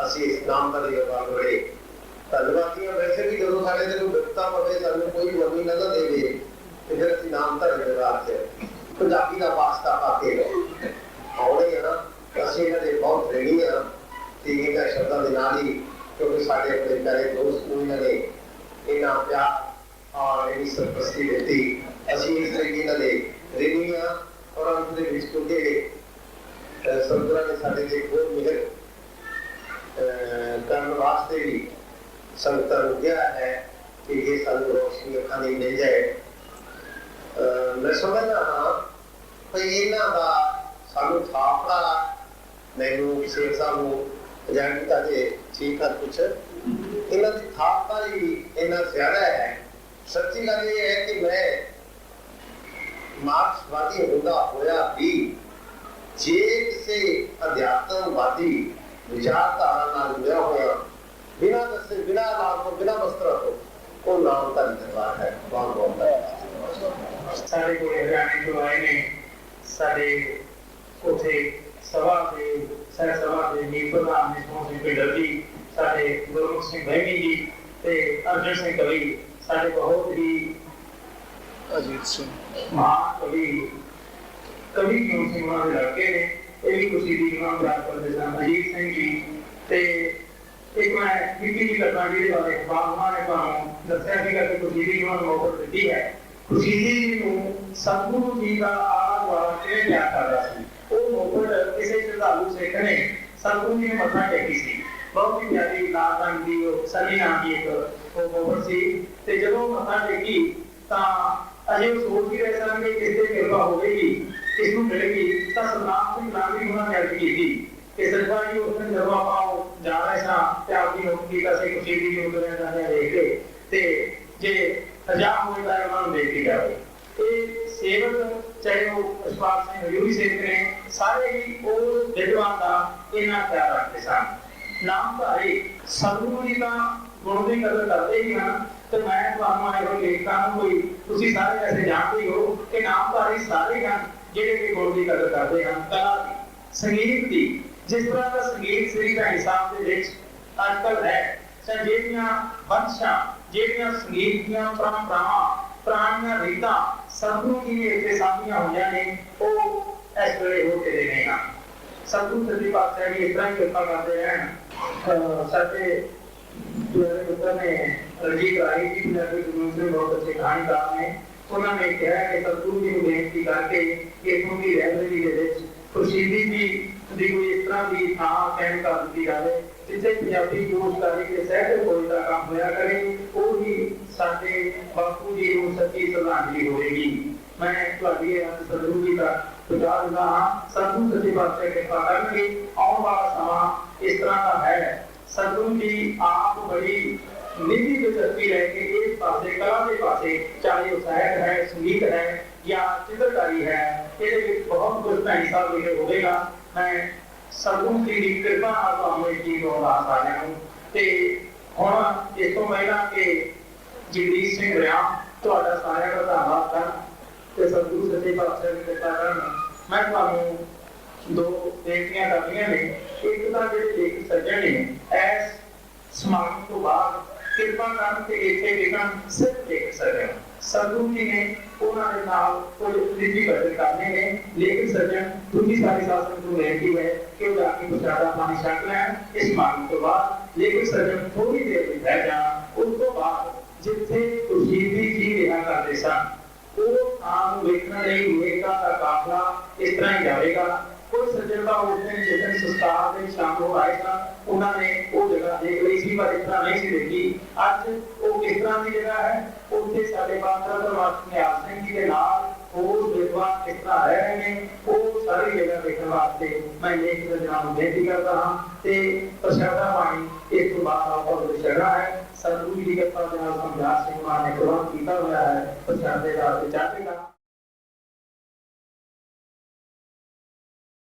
असी इस नामधारी दरबार बड़े धन्यवादी। वैसे भी जो साढ़े को विपता पवे सानू कोई मम्मी न देवे तो फिर असी नामधारी दरबार से पंजाबी का वास्ता पाके आने हैं। असी इन्होंने बहुत रेडी हाँ ठीक है शब्दों के नाल ही, क्योंकि साढ़े अपने प्यारे दोस्त इन्होंने इन्ना प्यार और इन्नी सरपरस्ती दी। असी इस तरीके इन्होंने रेडी हाँ और अंत दे विच क्योंकि सदगुरुओं ने साडे ते बहुत मिहर करन वास्ते भी संगतां नूं कहा है कि ये सानू रोशनी अखां दी मिल जाए। मैं समझदा हाँ भाई इन्हां दा सानू थापड़ा मैनू शेर साहब नूं जानता जे ठीक है कुछ इन्हां दी थापड़ा ही इन्ना ज्यादा है। सच्ची गल ये है कि मैं ਮਾਰਕਸਵਾਦੀ ਹੁੰਦਾ ਹੋਇਆ ਵੀ ਜੇ ਕਿਸੇ ਅਧਿਆਤਮਵਾਦੀ ਵਿਚਾਰਧਾਰਾ ਨਾਲ ਜੁੜਿਆ ਹੋਇਆ ਬਿਨਾਂ ਦੱਸੇ ਬਿਨਾਂ ਲਾਭ ਤੋਂ ਬਿਨਾਂ ਵਸਤਰ ਤੋਂ ਉਹ ਨਾਮਧਾਰੀ ਦਰਬਾਰ ਹੈ। ਬਹੁਤ ਬਹੁਤ ਧੰਨਵਾਦ। ਸਾਡੇ ਕੋਲ ਹਰਿਆਣੇ ਤੋਂ ਆਏ ਨੇ ਸਾਡੇ ਉੱਥੇ ਸਭਾ ਦੇ ਸਹਿ ਸਭਾ ਦੇ ਮੀਤ ਪ੍ਰਧਾਨ ਨੇ ਸੋਹਣ ਪਿੰਡਰ ਜੀ, ਸਾਡੇ ਗੁਰਮੁਖ ਸਿੰਘ ਬਹਿਮੀ ਜੀ ਤੇ ਅਰਜਨ ਸਿੰਘ ਕਵੀ, ਸਾਡੇ ਬਹੁਤ ਹੀ ਅਜੀਤ ਸਿੰਘ ਮਹਾਨ ਕਵੀ ਕਿਉਂ ਸਿੰਘ ਉਹਨਾਂ ਦੇ ਲੜਕੇ ਨੇ, ਇਹ ਵੀ ਖੁਸ਼ੀ ਦੀ ਨਾਮ ਯਾਦ ਕਰਦੇ ਸਨ। ਅਜੀਤ ਸਿੰਘ ਜੀ ਤੇ ਇੱਕ ਮੈਂ ਨਿੱਕੀ ਜਿਹੀ ਘਟਨਾ ਜਿਹਦੇ ਬਾਰੇ ਬਾਬਾ ਨੇ ਤੁਹਾਨੂੰ ਦੱਸਿਆ ਸੀਗਾ ਕਿ ਖੁਸ਼ੀ ਦੀ ਉਹਨਾਂ ਨੂੰ ਮੌਕਾ ਦਿੱਤੀ ਹੈ। ਖੁਸ਼ੀ ਜੀ ਨੂੰ ਸਤਿਗੁਰੂ ਜੀ ਦਾ ਆਲਾ ਦੁਆਲਾ ਕਿਵੇਂ ਪਿਆਰ ਕਰਦਾ ਸੀ। ਉਹ ਮੌਕਾ ਕਿਸੇ ਸ਼ਰਧਾਲੂ ਸਿੱਖ ਨੇ ਸਤਿਗੁਰੂ ਜੀ ਨੂੰ ਮੱਥਾ ਟੇਕੀ ਸੀ। ਬਹੁਤ ਹੀ ਪਿਆਰੀ ਲਾਲ ਰੰਗ ਦੀ ਉਹ ਸਨੀ ਨਾਮ ਦੀ ਇੱਕ ਉਹ ਮੋਹਰ ਸੀ ਤੇ ਜਦੋਂ ਮੱਥਾ ਟੇਕੀ ਤਾਂ ਅਜੇ ਉਹ ਸੋਚ ਹੀ ਰਹੇ ਸਨ ਕਿ ਕਿਸ ਤੇ ਕਿਰਪਾ ਹੋਵੇਗੀ, ਕਿਸ ਨੂੰ ਮਿਲੇਗੀ। ਤਾਂ ਸਤਨਾਮ ਸਿੰਘ ਨਾਮ ਉਹਨਾਂ ਨੇ ਅਰਜ਼ ਕੀਤੀ ਕਿ ਸਰਕਾਰ ਜੀ ਉਸ ਦਿਨ ਜਦੋਂ ਆਪਾਂ ਜਾ ਰਹੇ ਸਾਂ ਤੇ ਆਪਦੀ ਨੌਕਰੀ ਦਾ ਸੇ ਖੁਸ਼ੀ ਦੀ ਨੂੰ ਜਾਂਦੇ ਦੇਖ ਕੇ ਤੇ ਜੇ ਹਜ਼ਾਰ ਹੋਏ ਤਾਂ ਉਹਨਾਂ ਨੂੰ ਦੇਖ ਕੇ ਜਾਵੇ। ਇਹ ਸੇਵਕ ਚਾਹੇ ਉਹ ਅਸ਼ਪਾਲ ਸਿੰਘ ਹਜੂਰੀ ਸੇਵਕ ਨੇ, ਸਾਰੇ ਹੀ ਉਹ ਵਿਦਵਾਨ ਦਾ ਇਹਨਾਂ ਖਿਆਲ ਰੱਖਦੇ ਸਨ। ਨਾਮਧਾਰੀ ਸਤਿਗੁਰੂ ਜੀ ਦਾ ਗੁਣ ਦੀ ਕਦਰ ਕਰਦੇ ਹੀ ਹਨ ਤੇ ਮੈਂ ਤੁਹਾਨੂੰ ਇਹੋ ਲੇਖਕਾਂ ਨੂੰ ਕੋਈ ਤੁਸੀਂ ਸਾਰੇ ਐਸੇ ਜਾਣਦੇ ਹੋ ਕਿ ਨਾਮਧਾਰੀ ਸਾਰੇ ਹਨ ਜਿਹੜੇ ਕਿ ਗੁਣ ਦੀ ਕਦਰ ਕਰਦੇ ਹਨ। ਕਲਾ ਦੀ, ਸੰਗੀਤ ਦੀ, ਜਿਸ ਤਰ੍ਹਾਂ ਦਾ ਸੰਗੀਤ ਸ੍ਰੀ ਦਾ ਹਿਸਾਬ ਦੇ ਵਿੱਚ ਅੱਜ ਕੱਲ੍ਹ ਹੈ, ਜਿਹੜੀਆਂ ਬੰਸ਼ਾਂ, ਜਿਹੜੀਆਂ ਸੰਗੀਤ ਦੀਆਂ ਪਰੰਪਰਾਵਾਂ, ਪੁਰਾਣੀਆਂ ਰੀਤਾਂ ਸਤਿਗੁਰੂ ਜੀ ਨੇ ਇੱਥੇ ਸਾਂਭੀਆਂ ਹੋਈਆਂ ਨੇ, ਉਹ ਇਸ ਵੇਲੇ ਹੋ ਕੇ ਦੇ ਰਹੇ ਹਨ। ਸਤਿਗੁਰੂ ਸੱਚੇ ਪਾਤਸ਼ਾਹ ਜੀ ਇਸ ਤਰ੍ਹਾਂ ਹੀ ਕਿਰਪਾ ਕਰਦੇ ਰਹਿਣ। ਸਾਡੇ ਜਿਹੜੇ ਮਿੱਤਰ ਨੇ ਰਣਜੀਤ ਰਾਏ ਜੀ ਪੰਜਾਬੀ ਕਮਿਊਨਿਟੀ ਬਹੁਤ ਅੱਛੇ ਕਹਾਣੀਕਾਰ ਨੇ, ਉਹਨਾਂ ਨੇ ਕਿਹਾ ਕਿ ਸਤਿਗੁਰੂ ਜੀ ਨੂੰ ਬੇਨਤੀ ਕਰਕੇ ਇੱਥੋਂ ਦੀ ਲਾਇਬ੍ਰੇਰੀ ਦੇ ਵਿੱਚ ਖੁਸ਼ੀਦੀ ਜੀ ਦੀ ਕੋਈ ਇਸ ਤਰ੍ਹਾਂ ਦੀ ਥਾਂ ਕਾਇਮ ਕਰ ਦਿੱਤੀ ਜਾਵੇ ਜਿੱਥੇ ਪੰਜਾਬੀ ਗੋਸ਼ਟਕਾਰੀ ਤੇ ਸਾਹਿਤ ਖੋਜ ਦਾ ਕੰਮ ਹੋਇਆ ਕਰੇ। ਉਹ ਹੀ ਸਾਡੇ ਬਾਪੂ ਜੀ ਨੂੰ ਸੱਚੀ ਸ਼ਰਧਾਂਜਲੀ ਹੋਵੇਗੀ। ਮੈਂ ਤੁਹਾਡੀ ਸਤਿਗੁਰੂ ਜੀ ਦਾ ਸੁਝਾਅ ਦਿੰਦਾ ਹਾਂ, ਸਤਿਗੁਰੂ ਸੱਚੇ ਪਾਤਸ਼ਾਹ ਕਿਰਪਾ ਕਰਨਗੇ। ਆਉਣ ਵਾਲਾ ਸਮਾਂ ਇਸ ਤਰ੍ਹਾਂ ਦਾ ਹੈ, ਸਤਿਗੁਰੂ ਜੀ ਆਪ ਬੜੀ ਨਿੱਜੀ ਦਿਲਚਸਪੀ ਲੈ ਕੇ ਇਸ ਪਾਸੇ ਕਲਾ ਦੇ ਪਾਸੇ, ਚਾਹੇ ਉਹ ਸਾਹਿਤ ਹੈ, ਸੰਗੀਤ ਹੈ ਜਾਂ ਚਿੱਤਰਕਾਰੀ ਹੈ, ਇਹਦੇ ਵਿੱਚ ਬਹੁਤ ਕੁਝ ਭੈਣੀ ਸਾਹਿਬ ਲਿਖੇ ਹੋਵੇਗਾ। ਮੈਂ ਸਤਿਗੁਰੂ ਜੀ ਦੀ ਕਿਰਪਾ ਨਾਲ ਤੁਹਾਨੂੰ ਇਹ ਚੀਜ਼ ਨੂੰ ਦੱਸ ਆ ਰਿਹਾ ਹਾਂ। ਤੇ ਹੁਣ ਇਸ ਤੋਂ ਪਹਿਲਾਂ ਕਿ ਜਗਦੀਸ਼ ਸਿੰਘ ਰਿਆਮ ਤੁਹਾਡਾ ਸਾਰਿਆਂ ਦਾ ਧੰਨਵਾਦ ਕਰਨ ਤੇ ਸਤਿਗੁਰੂ ਸੱਚੇ ਪਾਤਸ਼ਾਹ ਦੀ ਕਿਰਪਾ ਕਰਨ, ਮੈਂ ਤੁਹਾਨੂੰ ਦੋ ਬੇਨਤੀਆਂ ਕਰਨੀਆਂ ਨੇ। ਇੱਕ ਤਾਂ ਜਿਹੜੇ ਲੇਖਕ ਸੱਜਣ ਨੇ ਇਸ ਸਮਾਗਮ ਤੋਂ ਬਾਅਦ ਕਿਰਪਾ ਕਰਨ ਤੇ ਇੱਥੇ ਲਿਖਣ ਸਿਰਫ ਲੇਖਕ ਸੱਜਣ, ਸਤਿਗੁਰੂ ਜੀ ਨੇ ਉਹਨਾਂ ਦੇ ਨਾਲ ਕੁਝ ਨਿੱਜੀ ਬਚਨ ਕਰਨੇ ਨੇ। ਲੇਖਕ ਸੱਜਣ ਦੂਜੀ ਸਾਰੀ ਸਾਸਨ ਨੂੰ ਬੇਨਤੀ ਹੈ ਕਿ ਉਹ ਜਾ ਕੇ ਪ੍ਰਸ਼ਾਦਾ ਪਾਣੀ ਛਕ ਲੈਣ। ਇਸ ਸਮਾਗਮ ਤੋਂ ਬਾਅਦ ਲੇਖਕ ਸੱਜਣ ਥੋੜੀ ਦੇਰ ਲਈ ਬਹਿ ਜਾਣ। ਉਸ ਤੋਂ ਬਾਅਦ ਜਿੱਥੇ ਖੁਸ਼ੀਦੀ ਜੀ ਰਿਹਾ ਕਰਦੇ ਸਨ ਉਹ ਥਾਂ ਨੂੰ ਵੇਖਣ ਲਈ ਲੇਖਕਾਂ ਦਾ ਕਾਫਲਾ ਇਸ ਤਰ੍ਹਾਂ ਹੀ ਜਾਵੇਗਾ। ਕੋਈ ਸੱਜਣ ਦਾ ਉਸ ਦਿਨ ਜਿਸ ਦਿਨ ਸੰਸਕਾਰ ਦੇ ਸ਼ਾਮਲ ਹੋ ਆਏ ਸਨ, ਉਹਨਾਂ ਨੇ ਉਹ ਜਗ੍ਹਾ ਦੇਖ ਲਈ ਸੀ ਪਰ ਇਸ ਤਰ੍ਹਾਂ ਨਹੀਂ ਸੀ ਦੇਖੀ। ਅੱਜ ਉਹ ਕਿਸ ਤਰ੍ਹਾਂ ਦੀ ਜਗ੍ਹਾ ਹੈ, ਉੱਥੇ ਸਾਡੇ ਬਾਦਸ਼ਾਹ ਧਰਮਰਾਜ ਨਿਹਾਲ ਸਿੰਘ ਜੀ ਦੇ ਨਾਲ ਹੋਰ ਵਿਦਵਾਨ ਕਿਸ ਤਰ੍ਹਾਂ ਰਹਿ ਰਹੇ ਨੇ, ਉਹ ਸਾਰੀ ਜਗ੍ਹਾ ਦੇਖਣ ਵਾਸਤੇ ਮੈਂ ਲੇਖਕ ਸੱਜਣਾਂ ਨੂੰ ਬੇਨਤੀ ਕਰਦਾ ਹਾਂ। ਤੇ ਪ੍ਰਸ਼ਾਦਾ ਪਾਣੀ ਇਸ ਤੋਂ ਬਾਅਦ ਆਪਾਂ ਨੂੰ ਛਕਣਾ ਹੈ। ਸਤਿਗੁਰੂ ਜੀ ਦੀ ਕਿਰਪਾ ਦੇ ਨਾਲ ਸਮਝਾ ਸਿੰਘ ਮਾਨ ਨੇ ਪ੍ਰਬੰਧ ਕੀਤਾ ਹੋਇਆ ਹੈ। ਪ੍ਰਸ਼ਾਦੇ ਦਾ ਤੇ ਚਾਹੇਗਾ